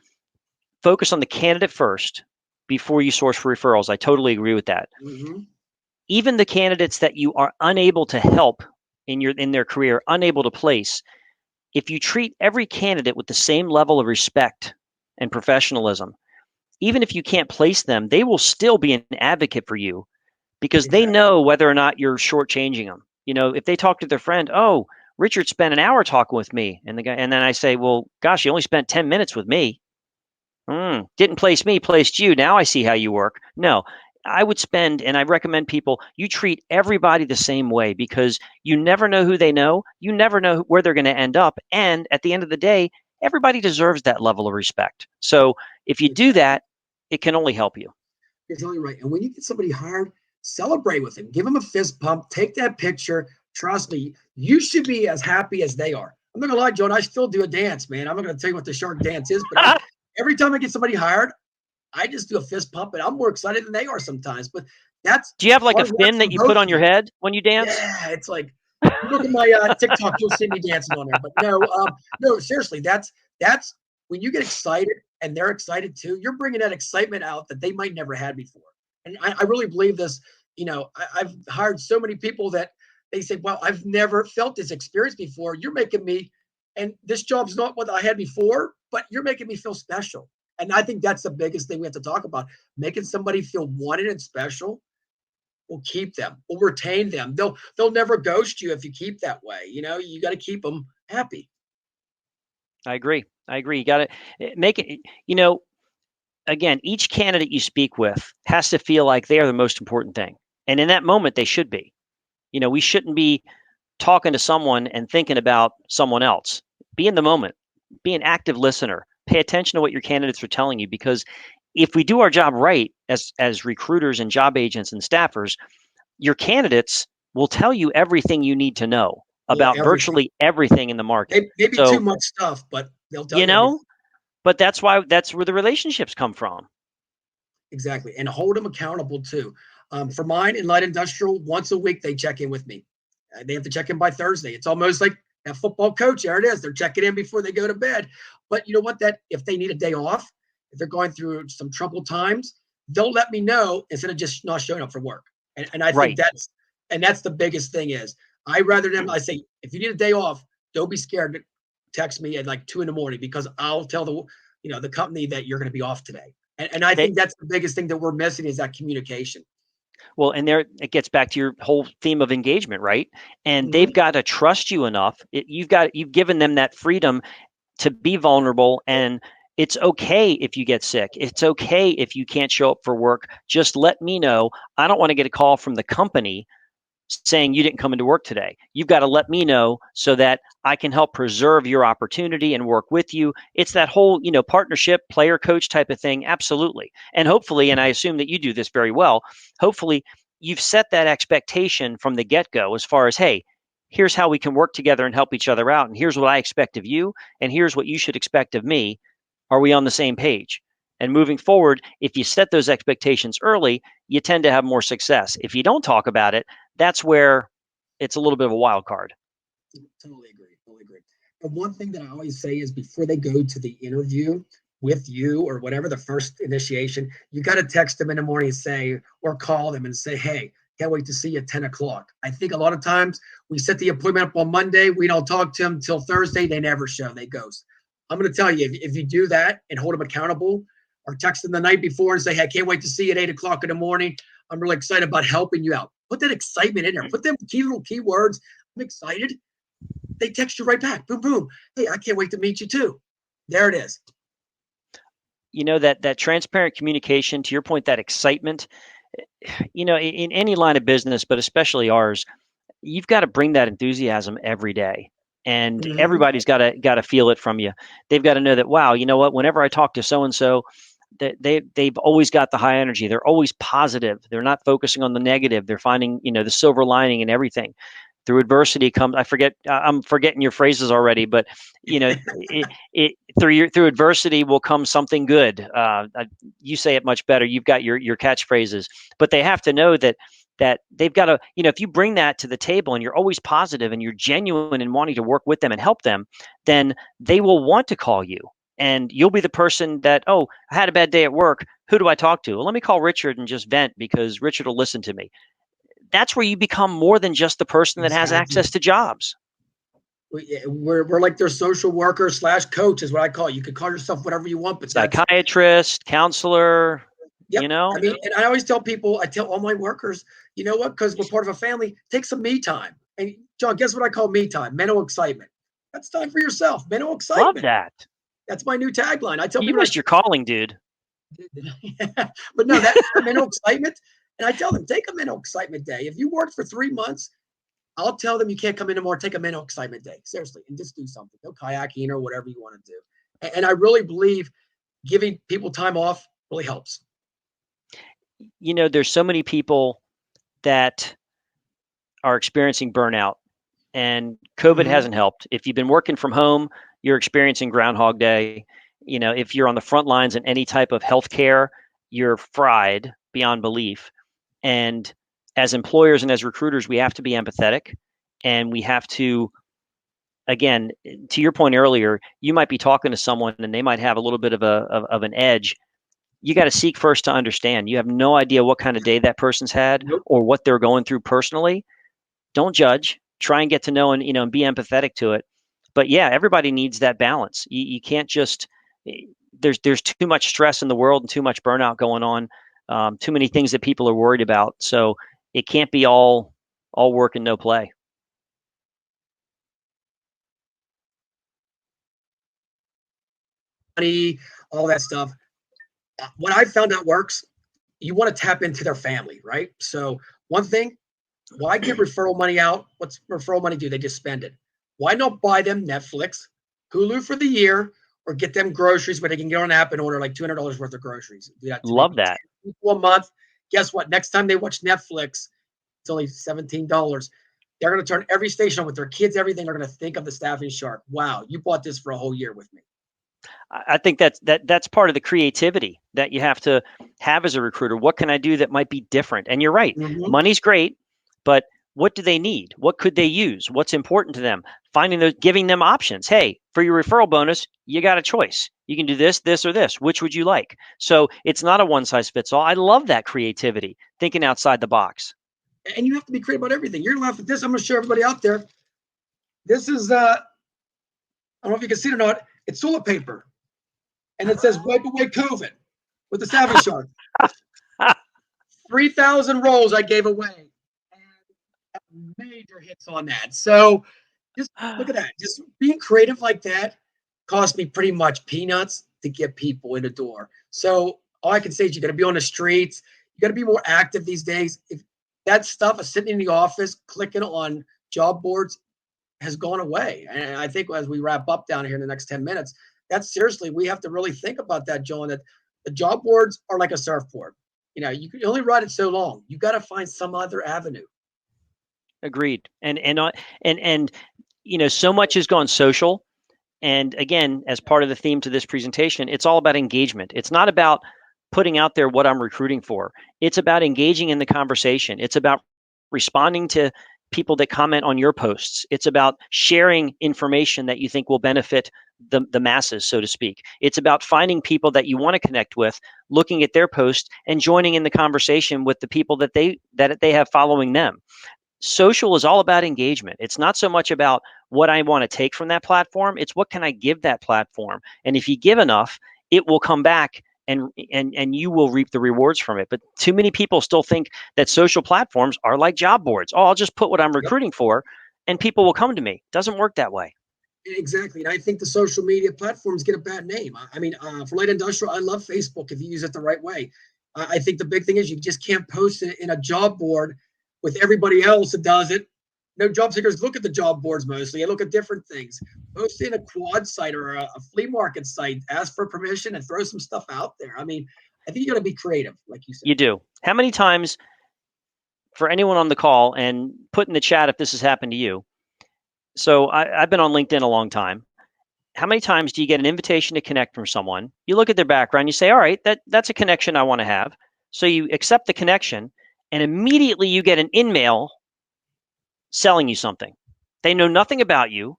focus on the candidate first before you source for referrals. I totally agree with that. Even the candidates that you are unable to help in their career, unable to place, if you treat every candidate with the same level of respect and professionalism, even if you can't place them, they will still be an advocate for you because they know whether or not you're shortchanging them. You know, if they talk to their friend, oh, Richard spent an hour talking with me, and then I say, well, gosh, you only spent 10 minutes with me. Didn't place me, placed you. Now I see how you work. No, I would spend, and I recommend people, you treat everybody the same way because you never know who they know. You never know where they're going to end up. And at the end of the day, everybody deserves that level of respect. So if you do that, it can only help you. You're totally right. And when you get somebody hired, celebrate with them. Give them a fist pump. Take that picture. Trust me, you should be as happy as they are. I'm not going to lie, Joan, I still do a dance, man. I'm not going to tell you what the shark dance is, but every time I get somebody hired, I just do a fist pump, and I'm more excited than they are sometimes. But That's Do you have like a hard work fin for that you put both on of your you. head when you dance? Yeah, it's like you look at my TikTok, you'll see me dancing on there. But no, no, seriously, that's when you get excited and they're excited too. You're bringing that excitement out that they might never had before. And I really believe this. I've hired so many people that they say, "Well, I've never felt this experience before. You're making me, and this job's not what I had before, but you're making me feel special." And I think that's the biggest thing we have to talk about: making somebody feel wanted and special will keep them, will retain them. They'll never ghost you if you keep that way. You got to keep them happy. I agree. I agree. You got to make it, you know, again, each candidate you speak with has to feel like they are the most important thing. And in that moment, they should be. We shouldn't be talking to someone and thinking about someone else. Be in the moment, be an active listener, pay attention to what your candidates are telling you. Because if we do our job right as recruiters and job agents and staffers, your candidates will tell you everything you need to know Well, about everything. virtually everything in the market. Maybe too So, much stuff, but they'll tell you you everything. know, but that's where the relationships come from. Exactly. And hold them accountable too. For mine in light industrial, once a week they check in with me. They have to check in by Thursday. It's almost like a football coach. There it is. They're checking in before they go to bed. But you know what? That if they need a day off, if they're going through some troubled times, they'll let me know instead of just not showing up for work. And I think Right. that's the biggest thing is I say, if you need a day off, don't be scared to text me at like 2 a.m. because I'll tell the company that you're going to be off today. And I They, think that's the biggest thing that we're missing is that communication. well, and there it gets back to your whole theme of engagement, right? And they've Mhm. got to trust you enough. You've given them that freedom to be vulnerable, and it's okay if you get sick. It's okay if you can't show up for work. Just let me know. I don't want to get a call from the company saying you didn't come into work today. You've got to let me know so that I can help preserve your opportunity and work with you. It's that whole, partnership, player coach type of thing. Absolutely. And hopefully, and I assume that you do this very well, hopefully you've set that expectation from the get go as far as, hey, here's how we can work together and help each other out. And here's what I expect of you. And here's what you should expect of me. Are we on the same page? And moving forward, if you set those expectations early, you tend to have more success. If you don't talk about it, that's where it's a little bit of a wild card. Totally agree. Totally agree. And one thing that I always say is before they go to the interview with you or whatever, the first initiation, you got to text them in the morning and say, or call them and say, hey, can't wait to see you at 10 o'clock. I think a lot of times we set the appointment up on Monday. We don't talk to them until Thursday. They never show. They ghost. I'm going to tell you, if you do that and hold them accountable or text them the night before and say, hey, I can't wait to see you at 8 o'clock in the morning. I'm really excited about helping you out. Put that excitement in there. Put them little keywords. I'm excited. They text you right back. Boom, boom. Hey, I can't wait to meet you too. There it is. That transparent communication, to your point, that excitement, in any line of business, but especially ours, you've got to bring that enthusiasm every day. And Mm-hmm. everybody's got to feel it from you. They've got to know that, wow, you know what, whenever I talk to so and so, they've always got the high energy. They're always positive. They're not focusing on the negative. They're finding, the silver lining in everything. Through adversity comes, I'm forgetting your phrases already, but through adversity will come something good. You say it much better. You've got your catchphrases, but they have to know that they've got to, if you bring that to the table and you're always positive and you're genuine in wanting to work with them and help them, then they will want to call you. And you'll be the person that, oh, I had a bad day at work. Who do I talk to? Well, let me call Richard and just vent because Richard will listen to me. That's where you become more than just the person that has Exactly. access to jobs. We're like their social worker / coach is what I call it. You could call yourself whatever you want, but that's Psychiatrist, counselor, you yep. I know? mean, and I always tell people, I tell all my workers, you know what? Because we're part of a family, take some me time. And John, guess what I call me time? Mental excitement. That's time for yourself. Mental Love excitement. that. That's my new tagline. I tell You people like, missed your calling, dude. but no, that mental excitement. And I tell them, take a mental excitement day. If you work for 3 months, I'll tell them you can't come in anymore. Take a mental excitement day, seriously, and just do something. Go kayaking or whatever you want to do. And I really believe giving people time off really helps. There's so many people that are experiencing burnout, and COVID Mm-hmm. hasn't helped. If you've been working from home, you're experiencing Groundhog Day. If you're on the front lines in any type of healthcare, you're fried beyond belief. And as employers and as recruiters, we have to be empathetic, and we have to, again, to your point earlier, you might be talking to someone and they might have a little bit of an edge. You got to seek first to understand. You have no idea what kind of day that person's had Nope. or what they're going through personally. Don't judge. Try and get to know and and be empathetic to it. But yeah, everybody needs that balance. You can't just there's too much stress in the world and too much burnout going on. Too many things that people are worried about. So it can't be all work and no play. Money, all that stuff. What I found out works, you want to tap into their family, right? So one thing, why give referral money out? What's referral money do? They just spend it. Why not buy them Netflix, Hulu for the year, or get them groceries where they can get on an app and order like $200 worth of groceries? Do that to Love maybe that. 10 people a month. Guess what? Next time they watch Netflix, it's only $17. They're going to turn every station on with their kids, everything. They're going to think of the Staffing Shark. Wow, you bought this for a whole year with me. I think that's part of the creativity that you have to have as a recruiter. What can I do that might be different? And you're right, Mm-hmm. money's great, but what do they need? What could they use? What's important to them? Finding those, giving them options. Hey, for your referral bonus, you got a choice. You can do this, this, or this. Which would you like? So it's not a one size fits all. I love that creativity, thinking outside the box. And you have to be creative about everything. You're going to laugh at this. I'm going to show everybody out there. This is, I don't know if you can see it or not. It's toilet paper. And it says wipe away COVID with the Staffing Shark. 3,000 rolls I gave away. And major hits on that. So just look at that. Just being creative like that cost me pretty much peanuts to get people in the door. So all I can say is you got to be on the streets. You got to be more active these days. If that stuff of sitting in the office, clicking on job boards has gone away. And I think as we wrap up down here in the next 10 minutes, that's seriously, we have to really think about that, John, that the job boards are like a surfboard. You can only ride it so long. You got to find some other avenue. Agreed. And so much has gone social. And again, as part of the theme to this presentation, it's all about engagement. It's not about putting out there what I'm recruiting for. It's about engaging in the conversation. It's about responding to people that comment on your posts. It's about sharing information that you think will benefit the masses, so to speak. It's about finding people that you want to connect with, looking at their posts and joining in the conversation with the people that they have following them. Social is all about engagement. It's not so much about what I want to take from that platform. It's what can I give that platform? And if you give enough, it will come back and you will reap the rewards from it. But too many people still think that social platforms are like job boards. Oh, I'll just put what I'm Yep. recruiting for and people will come to me. Doesn't work that way. Exactly. And I think the social media platforms get a bad name. I mean, for light industrial, I love Facebook if you use it the right way. I think the big thing is you just can't post it in a job board with everybody else that does it. No, job seekers look at the job boards mostly. They look at different things. Post in a quad site or a flea market site, ask for permission and throw some stuff out there. I mean, I think you got to be creative, like you said. You do. How many times, for anyone on the call, and put in the chat if this has happened to you. So I've been on LinkedIn a long time. How many times do you get an invitation to connect from someone? You look at their background, you say, all right, that's a connection I want to have. So you accept the connection, and immediately you get an in-mail selling you something. They know nothing about you.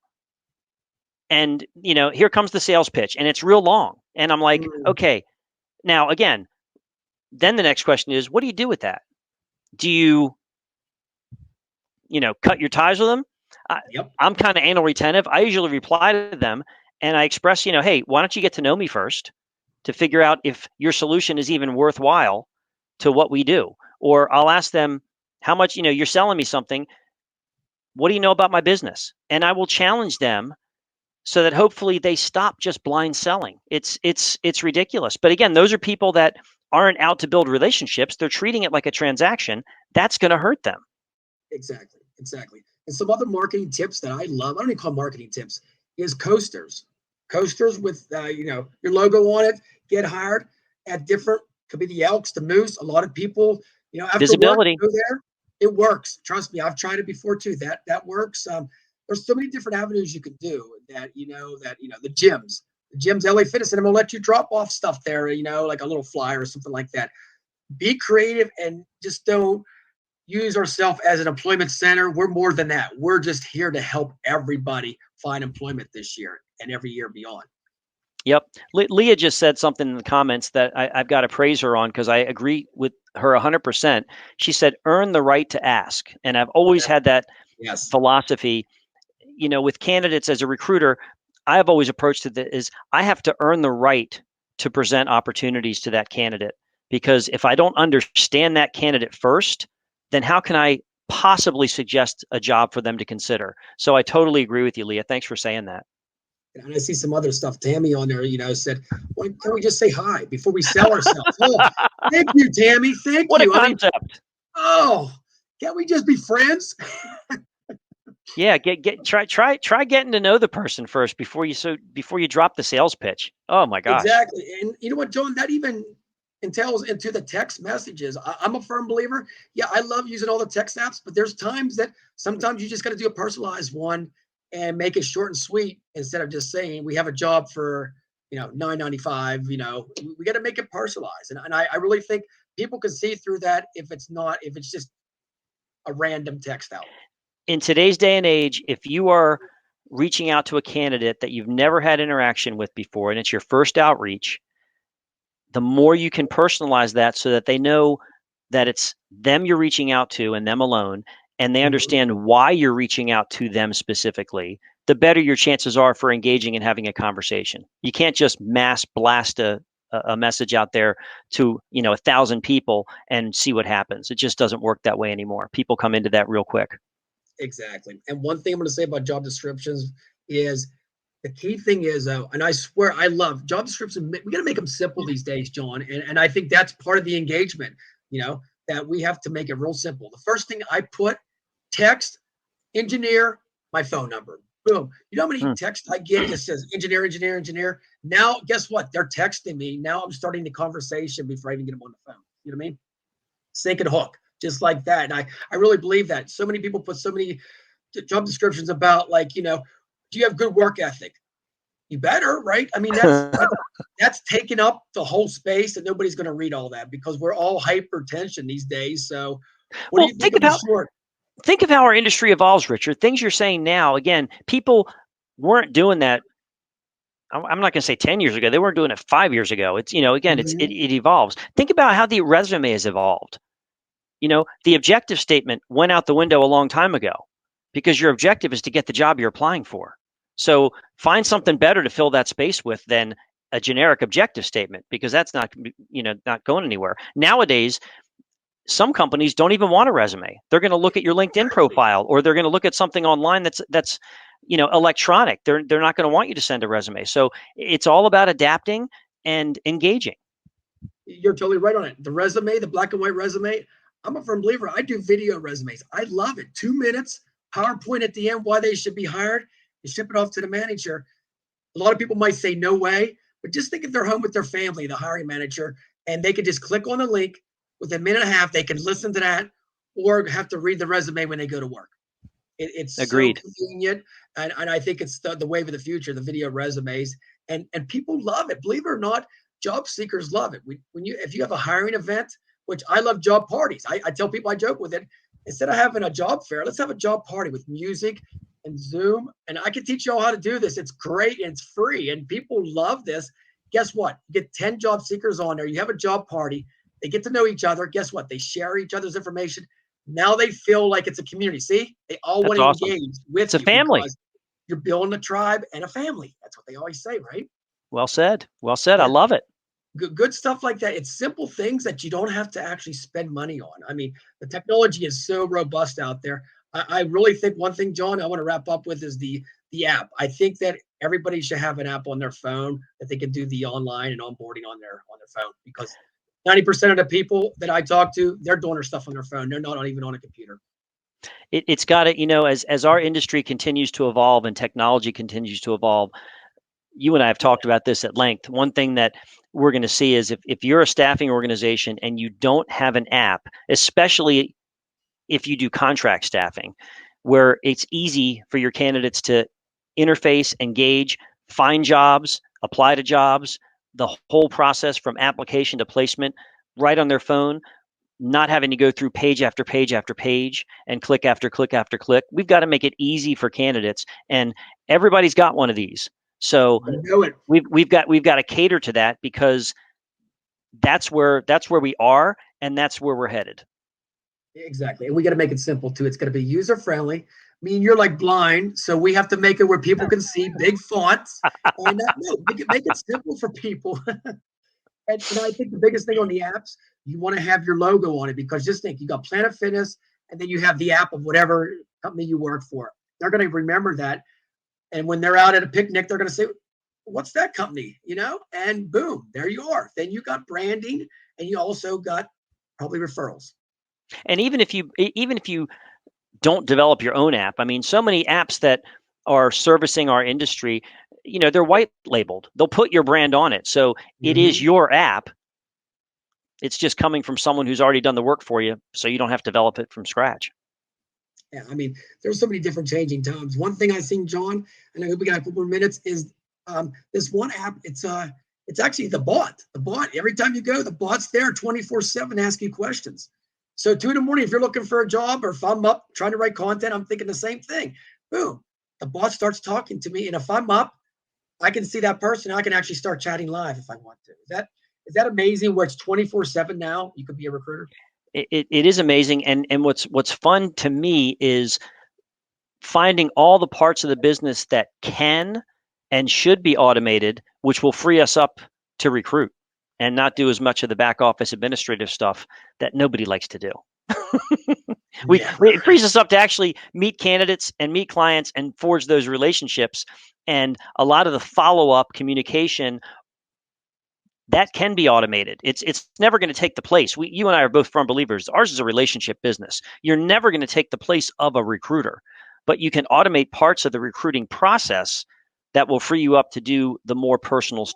And, here comes the sales pitch, and it's real long. And I'm like, okay, now again, then the next question is, what do you do with that? Do you, cut your ties with them? Yep. I'm kind of anal retentive. I usually reply to them and I express, hey, why don't you get to know me first to figure out if your solution is even worthwhile to what we do? Or I'll ask them how much, you're selling me something. What do you know about my business? And I will challenge them so that hopefully they stop just blind selling. It's ridiculous. But again, those are people that aren't out to build relationships. They're treating it like a transaction. That's going to hurt them. Exactly. And some other marketing tips that I love, I don't even call marketing tips, is coasters. Coasters with your logo on it, get hired at different, could be the Elks, the Moose. A lot of people, after Visibility. work, go there. It works. Trust me, I've tried it before too. That works. There's so many different avenues you could do that, the gyms, LA Fitness, and I'm gonna let you drop off stuff there, like a little flyer or something like that. be creative and just don't use ourselves as an employment center. We're more than that. We're just here to help everybody find employment this year and every year beyond. Yep. Leah just said something in the comments that I've got to praise her on because I agree with her 100%. She said, earn the right to ask. And I've always had that Yes. philosophy, with candidates as a recruiter. I've always approached it is I have to earn the right to present opportunities to that candidate, because if I don't understand that candidate first, then how can I possibly suggest a job for them to consider? So I totally agree with you, Leah. Thanks for saying that. And I see some other stuff. Tammy on there, said, "Why can't we just say hi before we sell ourselves?" Oh, thank you, Tammy. Thank What a you. concept. Can't we just be friends? Yeah, try getting to know the person first before you drop the sales pitch. Oh my gosh. Exactly. And you know what, John? That even entails into the text messages. I'm a firm believer. Yeah, I love using all the text apps, but there's times that sometimes you just got to do a personalized one and make it short and sweet instead of just saying we have a job for $9.95. We got to make it personalized, and I really think people can see through that if it's just a random text out. In today's day and age, if you are reaching out to a candidate that you've never had interaction with before and it's your first outreach, the more you can personalize that so that they know that it's them you're reaching out to and them alone, and they understand why you're reaching out to them specifically, the better your chances are for engaging and having a conversation. You can't just mass blast a message out there to 1,000 people and see what happens. It just doesn't work that way anymore. People come into that real quick. Exactly. And one thing I'm going to say about job descriptions is the key thing is, and I swear I love job descriptions. We got to make them simple these days, John. And I think that's part of the engagement, that we have to make it real simple. The first thing I put, text, engineer, my phone number. Boom. You know how many texts I get? It just says engineer, engineer, engineer. Now, guess what? They're texting me. Now I'm starting the conversation before I even get them on the phone. You know what I mean? Sink and hook. Just like that. And I really believe that. So many people put so many job descriptions about do you have good work ethic? You better, right? I mean, that's taking up the whole space, and nobody's going to read all that because we're all hypertension these days. So what do you think of the short? Think of how our industry evolves, Richard. Things you're saying now, again, people weren't doing that. I'm not going to say 10 years ago. They weren't doing it 5 years ago. It's, again, it evolves. Think about how the resume has evolved. The objective statement went out the window a long time ago because your objective is to get the job you're applying for. So find something better to fill that space with than a generic objective statement, because that's not going anywhere. Nowadays, some companies don't even want a resume. They're going to look at your LinkedIn profile, or they're going to look at something online that's electronic. They're not going to want you to send a resume. So it's all about adapting and engaging. You're totally right on it. The resume, the black and white resume, I'm a firm believer. I do video resumes. I love it. 2 minutes, PowerPoint at the end, why they should be hired, and ship it off to the manager. A lot of people might say, no way, but just think if they're home with their family, the hiring manager, and they could just click on the link. Within a minute and a half, they can listen to that or have to read the resume when they go to work. It's Agreed. So convenient. And I think it's the wave of the future, the video resumes. And people love it. Believe it or not, job seekers love it. If you have a hiring event, which I love job parties. I tell people, I joke with it. Instead of having a job fair, let's have a job party with music and Zoom. And I can teach you all how to do this. It's great and it's free. And people love this. Guess what? You get 10 job seekers on there. You have a job party. They get to know each other. Guess what? They share each other's information. Now they feel like it's a community. See, they all want to engage with it's a family. You're building a tribe and a family. That's what they always say, right? Well said. Well said. Yeah. I love it. Good stuff like that. It's simple things that you don't have to actually spend money on. I mean, the technology is so robust out there. I really think one thing, John, I want to wrap up with is the app. I think that everybody should have an app on their phone that they can do the online and onboarding on their phone, because 90% of the people that I talk to, they're doing their stuff on their phone. They're not even on a computer. It's got to, as our industry continues to evolve and technology continues to evolve, you and I have talked about this at length. One thing that we're going to see is if you're a staffing organization and you don't have an app, especially if you do contract staffing, where it's easy for your candidates to interface, engage, find jobs, apply to jobs, the whole process from application to placement right on their phone, not having to go through page after page after page and click after click after click. We've got to make it easy for candidates, and everybody's got one of these. So You know it. we've got to cater to that, because that's where we are, and that's where we're headed. Exactly. And we got to make it simple too. It's going to be user friendly. I mean, you're like blind, so we have to make it where people can see big fonts. And no, make it simple for people. And I think the biggest thing on the apps, you want to have your logo on it, because just think, you got Planet Fitness, and then you have the app of whatever company you work for. They're going to remember that, and when they're out at a picnic, they're going to say, "What's that company?" And boom, there you are. Then you got branding, and you also got probably referrals. And even if you don't develop your own app, I mean, so many apps that are servicing our industry, they're white labeled. They'll put your brand on it, so it is Mm-hmm. your app. It's just coming from someone who's already done the work for you, so you don't have to develop it from scratch. Yeah, I mean, there's so many different changing times. One thing I've seen, John, and I hope we got a couple more minutes, is this one app. It's actually the bot. The bot. Every time you go, the bot's there 24/7 asking questions. So 2 in the morning, if you're looking for a job, or if I'm up trying to write content, I'm thinking the same thing. Boom, the bot starts talking to me, and if I'm up, I can see that person. I can actually start chatting live if I want to. Is that amazing? Where it's 24/7 now, you could be a recruiter. It is amazing, and what's fun to me is finding all the parts of the business that can and should be automated, which will free us up to recruit and not do as much of the back office administrative stuff that nobody likes to do. It frees us up to actually meet candidates and meet clients and forge those relationships. And a lot of the follow-up communication that can be automated. It's never going to take the place. You and I are both firm believers. Ours is a relationship business. You're never going to take the place of a recruiter, but you can automate parts of the recruiting process that will free you up to do the more personal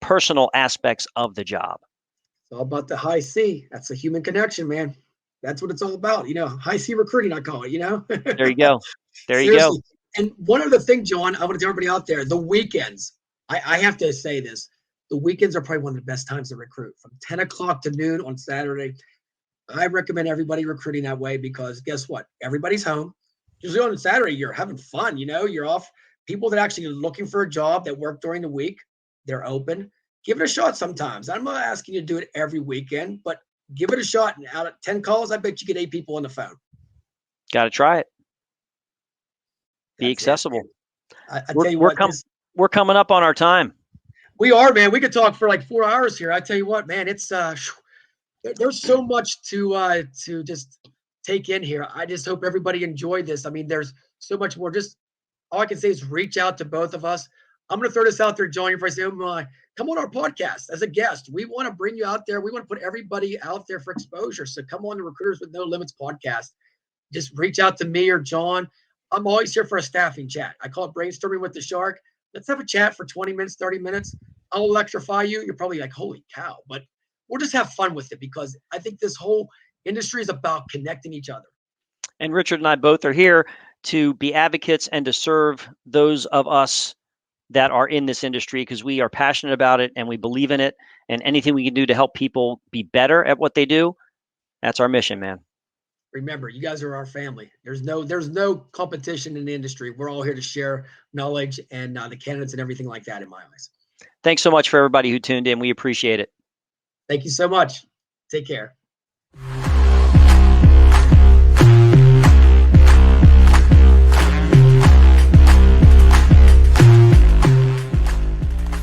personal aspects of the job. It's all about the high C. That's a human connection, man. That's what it's all about. High C recruiting, I call it. There you go. There you go. Seriously. And one other thing, John, I want to tell everybody out there, the weekends, I have to say this. The weekends are probably one of the best times to recruit, from 10 o'clock to noon on Saturday. I recommend everybody recruiting that way, because guess what? Everybody's home. Usually on Saturday, you're having fun. You're off. People that actually are looking for a job that work during the week, they're open. Give it a shot sometimes. I'm not asking you to do it every weekend, but give it a shot. And out of 10 calls, I bet you get 8 people on the phone. Got to try it. Be That's accessible. I tell you what, we're coming up on our time. We are, man. We could talk for like 4 hours here. I tell you what, man, it's there's so much to just take in here. I just hope everybody enjoyed this. I mean, there's so much more. Just all I can say is reach out to both of us. I'm going to throw this out there, John. If I say, come on our podcast as a guest. We want to bring you out there. We want to put everybody out there for exposure. So come on the Recruiters with No Limits podcast. Just reach out to me or John. I'm always here for a staffing chat. I call it brainstorming with the shark. Let's have a chat for 20 minutes, 30 minutes. I'll electrify you. You're probably like, holy cow. But we'll just have fun with it, because I think this whole industry is about connecting each other. And Richard and I both are here to be advocates and to serve those of us that are in this industry, because we are passionate about it and we believe in it. And anything we can do to help people be better at what they do, that's our mission, man. Remember, you guys are our family. There's no competition in the industry. We're all here to share knowledge and the candidates and everything like that, in my eyes. Thanks so much for everybody who tuned in. We appreciate it. Thank you so much. Take care.